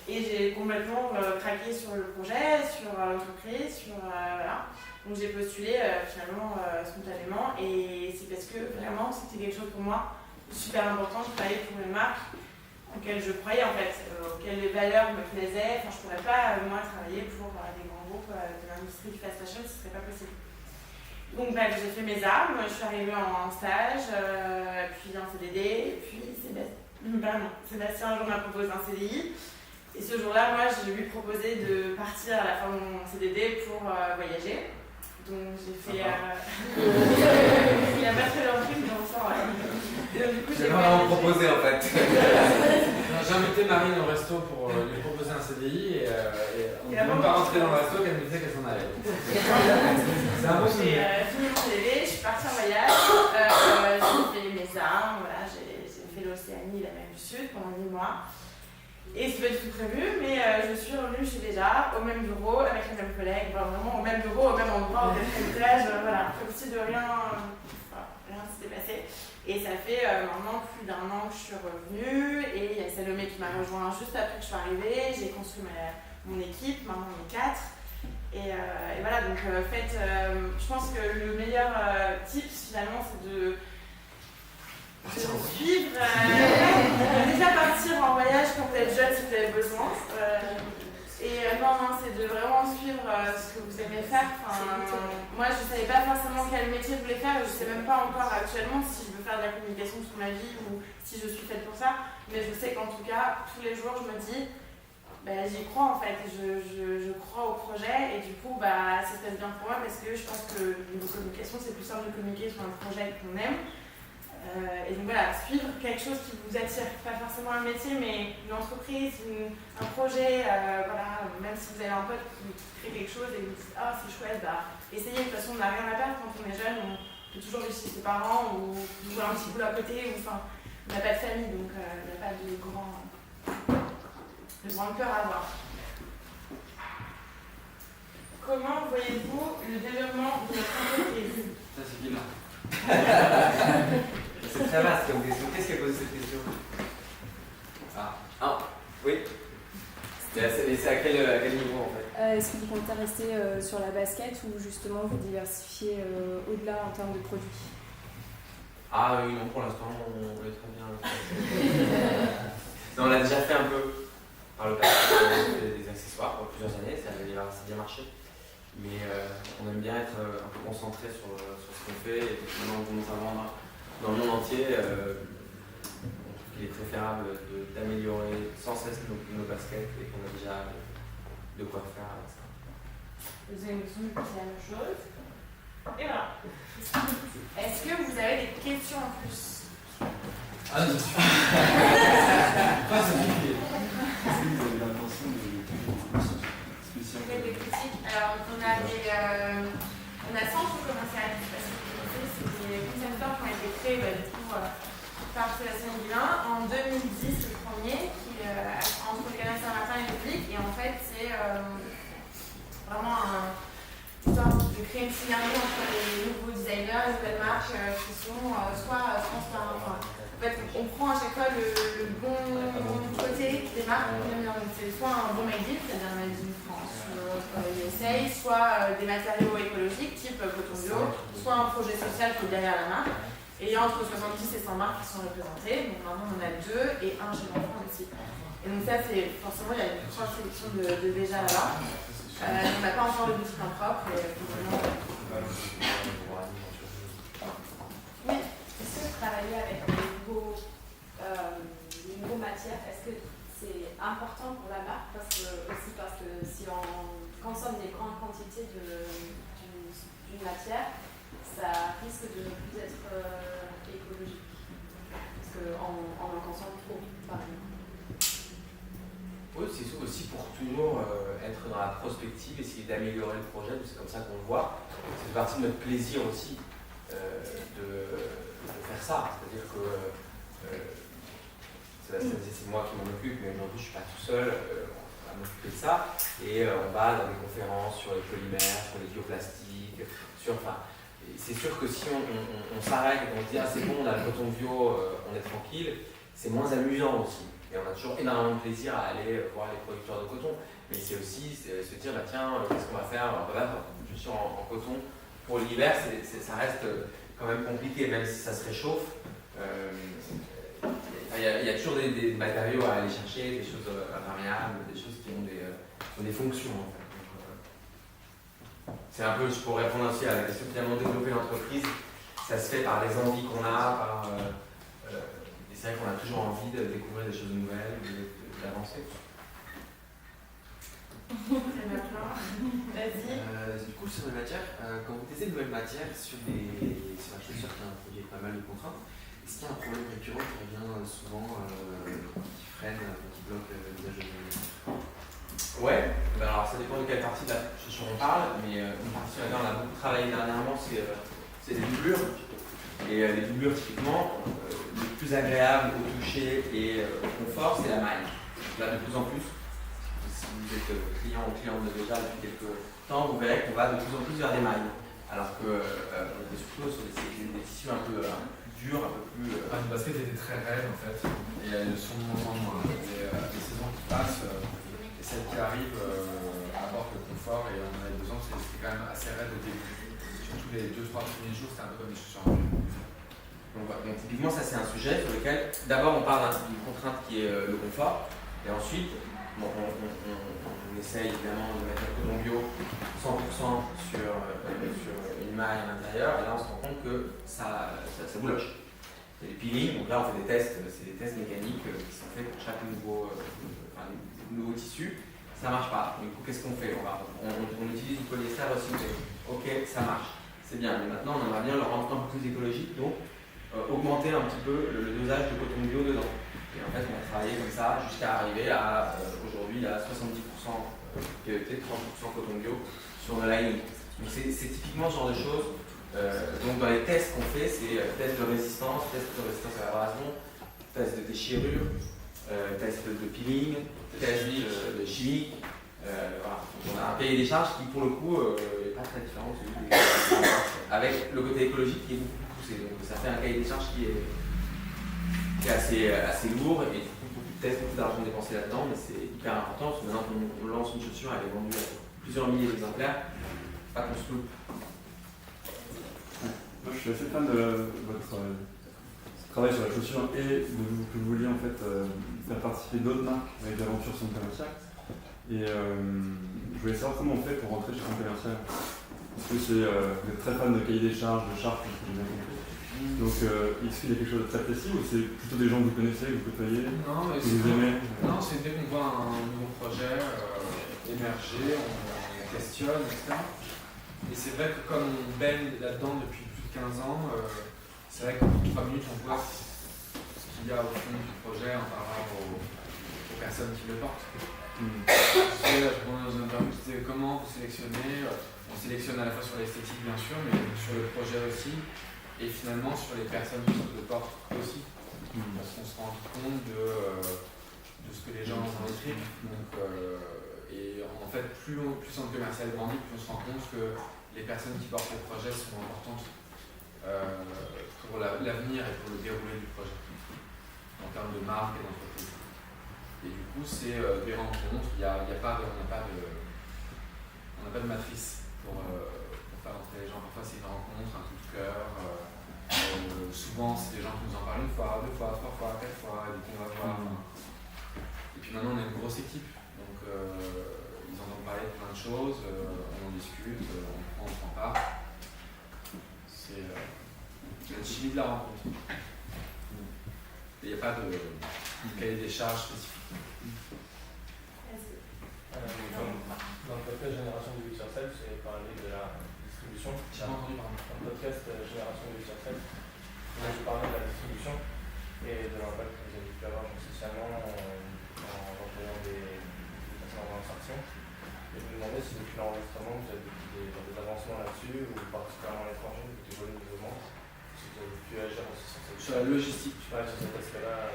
Et j'ai complètement craqué sur le projet, sur l'entreprise, voilà. Donc j'ai postulé finalement spontanément, et c'est parce que vraiment c'était quelque chose pour moi super important de travailler pour une marque auquel je croyais en fait, auquel les valeurs me plaisaient. Enfin, je pourrais pas moi travailler pour des grands groupes de l'industrie du fast fashion, ce serait pas possible. Donc j'ai fait mes armes, je suis arrivée en stage, puis en CDD, et puis Sébastien un jour m'a proposé un CDI. Et ce jour-là, moi, je lui ai proposé de partir à la fin de mon CDD pour voyager. Donc j'ai fait... Il a pas très longtemps, mais on sent. Et donc du coup, j'ai
vraiment proposé en fait.
J'ai invité Marine au resto pour lui proposer un CDI, et on n'est même pas rentré dans le resto qu'elle me disait qu'elle s'en allait. C'est un bon
J'ai
souvenir.
fini mon CDD, je suis partie en voyage, j'ai fait mes armes, voilà, j'ai fait l'Océanie, l'Amérique du Sud pendant 8 mois. Et c'était pas du tout prévu, mais je suis revenue chez Veja, au même bureau, avec les mêmes collègues, vraiment au même bureau, au même endroit, au même étage, voilà, comme si de rien ne s'était passé. Et ça fait maintenant plus d'1 an que je suis revenue, et il y a Salomé qui m'a rejoint juste après que je suis arrivée. J'ai construit mon équipe, maintenant on est 4. Et voilà, donc je pense que le meilleur tips finalement, c'est de suivre, déjà partir en voyage quand vous êtes jeune si vous avez besoin. Non, c'est de vraiment suivre ce que vous aimez faire. Moi, je ne savais pas forcément quel métier je voulais faire, je ne sais même pas encore actuellement si je veux faire de la communication toute ma vie ou si je suis faite pour ça. Mais je sais qu'en tout cas, tous les jours, je me dis, j'y crois en fait, je crois au projet, et du coup, ça se passe bien pour moi parce que je pense que niveau communication, c'est plus simple de communiquer sur un projet qu'on aime. Et donc voilà, suivre quelque chose qui vous attire, pas forcément un métier, mais une entreprise, un projet, voilà, même si vous avez un pote qui crée quelque chose et vous dites ah c'est chouette, essayez, de toute façon on n'a rien à perdre quand on est jeune, on peut toujours vivre chez ses parents ou jouer un petit boulot à côté, on n'a pas de famille, donc il n'y a pas de grand cœur à avoir. Comment voyez-vous le développement de votre entreprise?
Ça c'est bien.
C'est très vaste comme question. Qu'est-ce qui a posé cette question? Oui. C'est à quel niveau en fait?
Est-ce que vous comptez rester sur la basket ou justement vous diversifier au-delà en termes de produits?
Ah oui, non, pour l'instant, on est très bien. Non, on l'a déjà fait un peu par le passé, on a fait des accessoires pour plusieurs années, ça a bien marché. Mais on aime bien être un peu concentré sur ce qu'on fait, et effectivement, on commence à vendre dans le monde entier. Il est préférable d'améliorer sans cesse nos baskets, et qu'on a déjà de quoi faire avec ça.
Vous avez une question, c'est la même chose. Et voilà. Est-ce que vous avez des questions en plus?
Ah non, c'est pas ça suffit.
Est-ce que vous avez l'intention de spéciales
Des critiques. Alors, on a 100 commerciales, parce que c'est des concept stores qui ont été créés par Sébastien Guillain en 2010, le premier, qui entre le Canal Saint-Martin et le public. Et en fait, c'est vraiment une sorte de créer une synergie entre les nouveaux designers, les nouvelles marques qui sont soit transparents. En fait, on prend à chaque fois le bon côté des marques qu'on aime bien. Donc, c'est soit un bon made in, c'est-à-dire un made in France, USA, soit des matériaux écologiques type coton bio, soit un projet social qui est derrière la marque. Et il y a entre 70 et 100 marques qui sont représentées. Donc maintenant on en a 2 et un chez l'enfant aussi. Et donc ça c'est forcément il y a une grosse sélection de Veja là-bas. On n'a pas encore de boutique en propre. Oui.
Est-ce que travailler avec les nouveaux matières, est-ce que c'est important pour la marque parce que si on consomme des grandes quantités d'une matière, ça risque de ne plus être écologique parce qu'on en consomme trop, par exemple.
Oui, c'est aussi pour toujours être dans la prospective, essayer d'améliorer le projet, c'est comme ça qu'on le voit. C'est partie de notre plaisir aussi de faire ça. C'est-à-dire que c'est moi qui m'en occupe, mais aujourd'hui je ne suis pas tout seul à m'occuper de ça. Et on va dans des conférences sur les polymères, sur les bioplastiques, c'est sûr que si on s'arrête et qu'on se dit ah c'est bon, on a le coton bio, on est tranquille, c'est moins amusant aussi. Et on a toujours énormément de plaisir à aller voir les producteurs de coton. Mais c'est aussi se dire bah, tiens, qu'est-ce qu'on va faire? Je suis en coton pour l'hiver, ça reste quand même compliqué, même si ça se réchauffe. Il y a toujours des matériaux à aller chercher, des choses invariables, des choses qui ont des fonctions en fait. C'est un peu, pour répondre aussi à la question, finalement développer l'entreprise, ça se fait par les envies qu'on a, et c'est vrai qu'on a toujours envie de découvrir des choses nouvelles, d'avancer.
Vas-y.
Du coup, sur les matières, quand vous testez de nouvelles matières sur la chaussure qui a un produit avec pas mal de contraintes, est-ce qu'il y a un problème récurrent qui revient souvent, qui freine, qui bloque l'usage de l'huile?
Ouais, alors ça dépend de quelle partie de la chaussure on parle, mais une partie sur laquelle on a beaucoup travaillé dernièrement, c'est les doublures. Et les doublures, typiquement, le plus agréable au toucher et au confort, c'est la maille. Là, de plus en plus, si vous êtes client ou cliente de Veja depuis quelques temps, vous verrez qu'on va de plus en plus vers des mailles. Alors que on est surtout sur des tissus un peu plus durs, un peu plus.
Le basket était très raide en fait, et elles le sont de moins en moins. Les saisons qui passent, et celles qui arrivent apportent le confort, et on avait besoin, c'était quand même assez raide au début. Surtout les 2-3 premiers jours, c'était un peu comme des chaussures en ville.
Donc typiquement, ça c'est un sujet sur lequel, d'abord on parle d'une contrainte qui est le confort, et ensuite on essaye évidemment de mettre un coton bio 100% sur une maille à l'intérieur, et là on se rend compte que ça bouloche. Et les peelings, donc là on fait des tests, c'est des tests mécaniques qui sont faits pour chaque nouveau tissu, ça marche pas. Du coup qu'est-ce qu'on fait? On utilise du polyester recyclé. Ok, ça marche, c'est bien, mais maintenant on aimerait bien le rendre un peu plus écologique, donc augmenter un petit peu le dosage de coton bio dedans. Et en fait, on a travaillé comme ça jusqu'à arriver à aujourd'hui à 70% PET, 30% coton bio sur le lining. Donc c'est typiquement ce genre de choses. Donc dans les tests qu'on fait, c'est test de résistance à l'abrasion, test de déchirure, test de peeling, test de chimique. Voilà. On a un cahier des charges qui pour le coup n'est pas très différent de celui avec le côté écologique qui est beaucoup plus poussé. Donc ça fait un cahier des charges qui est assez lourd et du coup beaucoup de tests, beaucoup d'argent dépensé là-dedans, mais c'est hyper important parce que maintenant qu'on lance une chaussure, elle est vendue à plusieurs milliers d'exemplaires, pas qu'on se loupe.
Moi je suis assez fan de votre travail sur la chaussure et que vous vouliez en fait faire participer d'autres marques avec l'aventure Centre Commercial. Et je voulais savoir comment on fait pour rentrer chez Centre Commercial. Parce que vous êtes très fan de cahier des charges, de chartes, comme j'ai bien compris. Donc, est-ce qu'il y a quelque chose de très précis ou c'est plutôt des gens que vous connaissez, que vous côtoyez,
Non, mais
que vous aimez?
Non, c'est dès qu'on voit un nouveau projet émerger, on questionne, etc. Et c'est vrai que comme on baigne là-dedans depuis plus de 15 ans, c'est vrai qu'en 3 minutes, on voit ce qu'il y a au fond du projet par rapport aux personnes qui le portent. Je prends dans une interview, c'était comment vous sélectionnez. On sélectionne à la fois sur l'esthétique, bien sûr, mais sur le projet aussi. Et finalement sur les personnes qui le portent aussi, parce qu'on se rend compte de ce que les gens ont dans les tripes. Donc, et en fait, plus Centre Commercial grandit, plus on se rend compte que les personnes qui portent le projet sont importantes pour l'avenir et pour le déroulé du projet, en termes de marque et d'entreprise. Et du coup, c'est des rencontres, on n'a pas de matrice pour faire entrer les gens. Parfois, c'est une rencontre, un coup de cœur. Souvent, c'est des gens qui nous en parlent 1 fois, 2 fois, 3 fois, 4 fois, et du coup, on va voir. Et puis maintenant, on est une grosse équipe, donc ils en ont parlé de plein de choses, on en discute, on prend part. C'est la chimie de la rencontre. Il n'y a pas de cahier des charges spécifique.
Dans le podcast Génération de 8 sur 7, vous avez parlé de la distribution.
J'ai pas entendu parler.
Dans le podcast Génération de 8 sur 7, vous avez parlé de la distribution et de l'impact que vous avez pu avoir socialement en employant des personnes en insertion. Et je me demandais si depuis l'enregistrement, vous avez des avancements là-dessus, ou particulièrement à l'étranger, vous évoluez mouvement, si vous avez pu agir aussi sur cette
Sur la logistique.
sur cet aspect-là.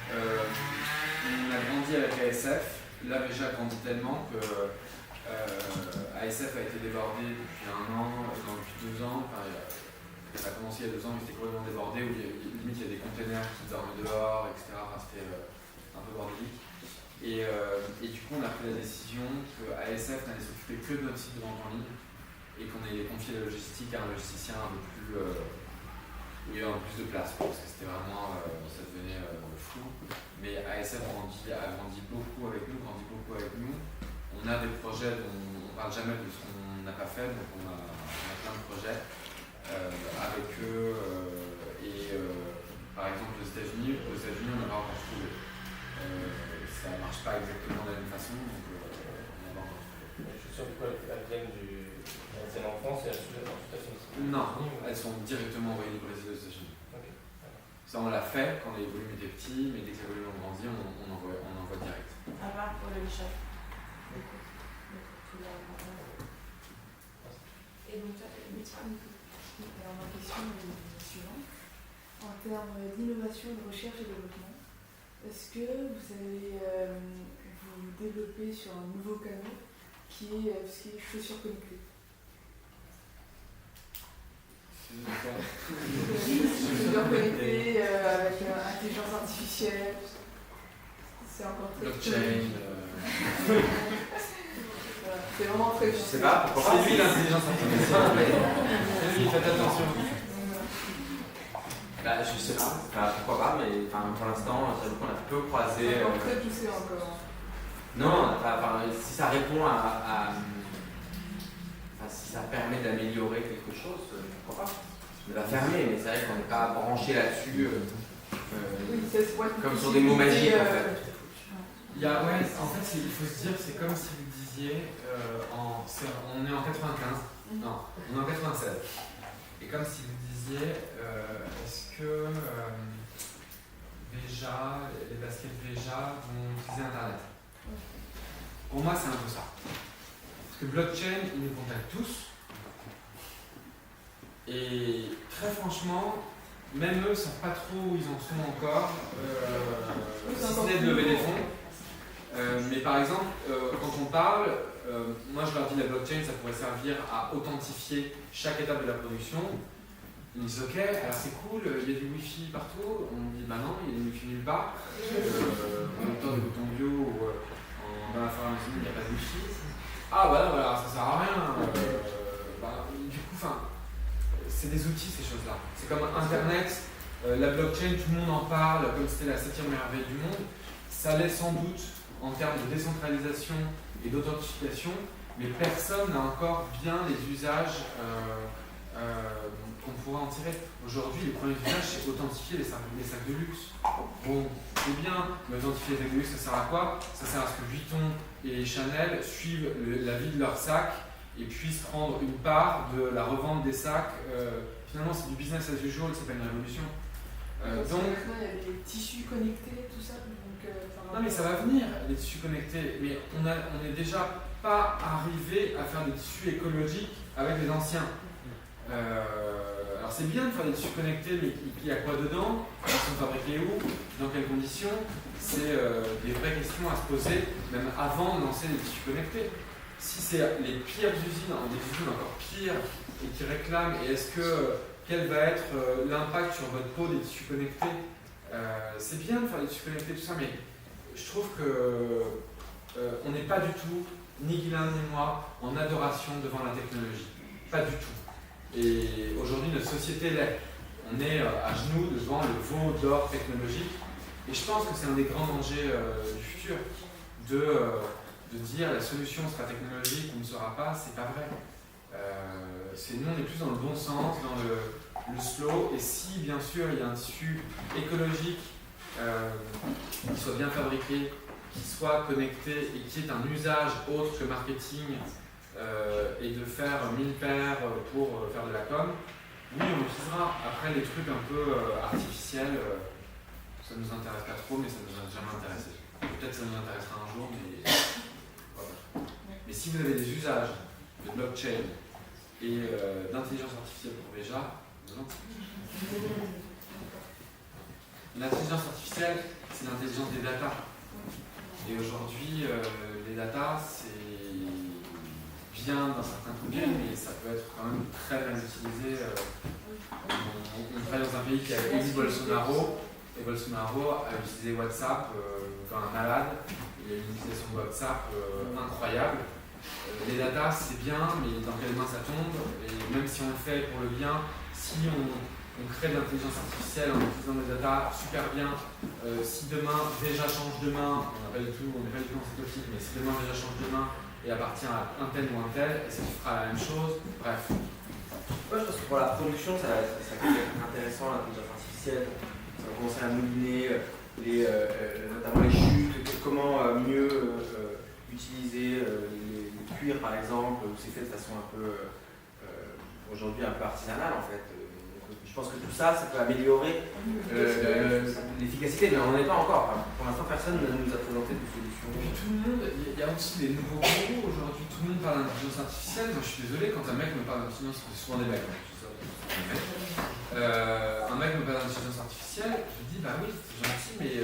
On a grandi avec ASF. Là, déjà grandi tellement que ASF a été débordé depuis 1 an, depuis 2 ans. Enfin, ça a commencé il y a 2 ans, mais c'était complètement débordé, où limite il y a des containers qui dormaient dehors, etc. Enfin, c'était un peu bordélique. Et du coup, on a pris la décision que ASF n'allait s'occuper que de notre site de vente en ligne et qu'on allait confier la logistique à un logisticien un peu plus. Où il y avait un peu plus de place, parce que c'était vraiment. Ça devenait fou. Mais ASF a grandi beaucoup avec nous, On a des projets dont on ne parle jamais de ce qu'on n'a pas fait, donc on a plein de projets avec eux. Par exemple, aux États-Unis, on n'a pas encore trouvé. Ça ne marche pas exactement de la même façon, donc on n'a pas encore trouvé.
Je suis sûr que elles viennent en France et elles sont tout à fait ici.
Non, elles sont directement envoyées du Brésil aux États-Unis.
Okay.
Ça, on l'a fait quand les volumes étaient petits, mais dès que les volumes ont grandi, on envoie direct.
À part pour le e-shop.
Et donc, alors ma question est la suivante. En termes d'innovation, de recherche et développement, est-ce que vous allez vous développer sur un nouveau canal qui est tout ce qui est chaussures connectées? Chaussures connectées avec intelligence artificielle. C'est encore très
blockchain.
C'est vraiment très.
Je sais pas, pourquoi pas.
C'est lui l'intelligence artificielle. C'est lui, faites attention.
Bah, je sais pas, pourquoi pas, mais pour l'instant, j'avoue qu'on a peu croisé.
C'est encore très poussé encore.
Non, si ça répond si ça permet d'améliorer quelque chose, pourquoi pas. On va fermer, mais c'est vrai qu'on n'est pas branché là-dessus comme sur des mots magiques en fait.
En fait, il faut se dire, c'est comme si vous disiez, on est en 95, non, on est en 96. Et comme si vous disiez, est-ce que Veja, les baskets Veja vont utiliser Internet? Pour moi, c'est un peu ça. Parce que blockchain, ils nous contactent tous. Et très franchement, même eux ne savent pas trop où ils en sont encore, si ce n'est de lever des fonds. Mais par exemple, quand on parle, moi je leur dis la blockchain, ça pourrait servir à authentifier chaque étape de la production. Ils disent ok, alors c'est cool, il y a du wifi partout. On dit bah non, il y a du wifi nulle part. En autant de boutons bio ou dans la pharmacie, il n'y a pas de wifi. Ah bah non, voilà, ça sert à rien. Du coup, c'est des outils ces choses-là. C'est comme Internet, la blockchain, tout le monde en parle comme c'était la 7e merveille du monde. Ça l'est sans doute en termes de décentralisation et d'authentification, mais personne n'a encore bien les usages qu'on pourrait en tirer. Aujourd'hui, les premiers usages, c'est authentifier les sacs de luxe. Bon, c'est bien, mais authentifier les sacs de luxe, ça sert à quoi? Ça sert à ce que Vuitton et Chanel suivent la vie de leurs sacs et puissent prendre une part de la revente des sacs. Finalement, c'est du business as usual, c'est pas une révolution.
Donc, maintenant, il y a des tissus connectés, tout ça.
Non mais ça va venir, les tissus connectés, mais on n'est déjà pas arrivé à faire des tissus écologiques avec les anciens. Alors c'est bien de faire des tissus connectés, mais il y a quoi dedans? Ils sont fabriqués où? Dans quelles conditions? C'est des vraies questions à se poser, même avant de lancer des tissus connectés. Si c'est les pires usines, des usines encore pires, et qui réclament, et quel va être l'impact sur votre peau des tissus connectés? C'est bien de faire des tissus connectés, tout ça, mais je trouve qu'on n'est pas du tout, ni Guylain ni moi, en adoration devant la technologie. Pas du tout. Et aujourd'hui, notre société l'est. On est à genoux devant le veau d'or technologique. Et je pense que c'est un des grands dangers du futur. De dire la solution sera technologique ou ne sera pas, c'est pas vrai. Nous, on est plus dans le bon sens, dans le slow. Et si, bien sûr, il y a un tissu écologique qui soit bien fabriqué, qui soit connecté et qui ait un usage autre que marketing et de faire 1000 paires pour faire de la com, oui, on utilisera. Après, les trucs un peu artificiels, ça ne nous intéresse pas trop, mais ça ne nous a jamais intéressé. Peut-être que ça nous intéressera un jour, mais voilà. Mais si vous avez des usages de blockchain et d'intelligence artificielle pour Veja, non. L'intelligence artificielle, c'est l'intelligence des data. Et aujourd'hui, les data, bien dans certains produits, mais ça peut être quand même très mal utilisé. On travaille dans un pays qui a élu Bolsonaro, et Bolsonaro a utilisé WhatsApp comme un malade. Il a une utilisation de WhatsApp incroyable. Les datas, c'est bien, mais dans quelles mains ça tombe? Et même si on le fait pour le bien, si on crée de l'intelligence artificielle en utilisant des datas super bien, si demain déjà change de main, on n'est pas du tout dans cette optique, mais si demain déjà change de main et appartient à un tel ou un tel, est-ce qu'il fera la même chose? Bref.
Moi, je pense que pour la production, ça peut être intéressant, l'intelligence artificielle. Ça va commencer à mouliner notamment les chutes, comment mieux utiliser les cuirs, par exemple, où c'est fait de façon un peu, aujourd'hui, un peu artisanale, en fait. Je pense que tout ça, ça peut améliorer l'efficacité, mais on n'en est pas encore. Enfin, pour l'instant, personne ne nous a présenté de solution.
Et puis tout le monde, il y a aussi des nouveaux gros aujourd'hui, tout le monde parle d'intelligence artificielle. Moi je suis désolé, quand un mec me parle d'intelligence artificielle, c'est souvent des mecs, un mec me parle d'intelligence artificielle, je lui dis bah oui, c'est gentil, mais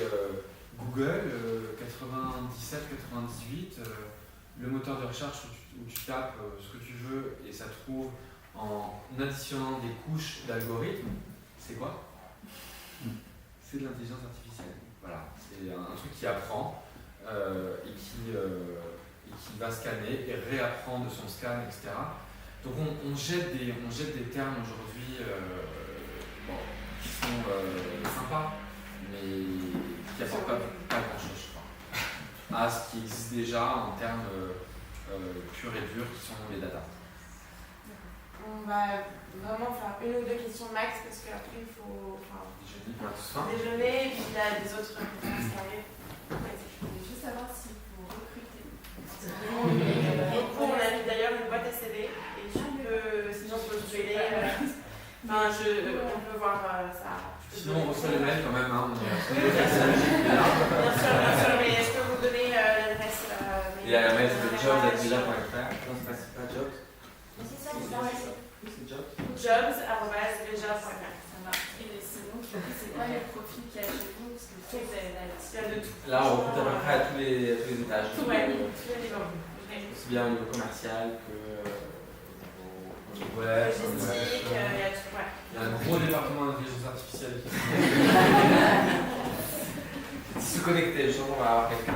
Google, 97, 98, le moteur de recherche où tu tapes ce que tu veux et ça trouve en additionnant des couches d'algorithmes, c'est quoi? C'est de l'intelligence artificielle. Voilà, c'est un truc qui apprend et qui va scanner et réapprend de son scan, etc. Donc on jette des termes aujourd'hui qui sont sympas, mais qui n'apportent pas grand-chose, je crois, à ce qui existe déjà en termes purs et durs qui sont les data.
On va vraiment faire une ou deux questions max parce qu'après il faut déjeuner et puis il y a des autres conférences qui arrivent.
Je voulais juste savoir si vous recrutez.
Beaucoup, on a mis d'ailleurs une boîte à CV et sinon on peut postuler. On peut voir ça.
Sinon on reçoit les mails quand même. Hein,
bien sûr, mais je peux vous donner l'adresse.
Il y a la mail, c'est jobs@veja.fr. Non, c'est pas jobs.
C'est ça, c'est ça.
C'est jobs.
Jobs@veja.fr. Ça va.
Et sinon, c'est quoi les profils qu'il y a chez vous? Parce que
Il y a de tout.
Là, on recrute à peu près à tous les étages.
Tous les niveaux.
Aussi bien au niveau commercial que
logistique, il y a tout.
Il y a un gros département d'intelligence artificielle qui
se connecter, je sens qu'on va avoir quelqu'un.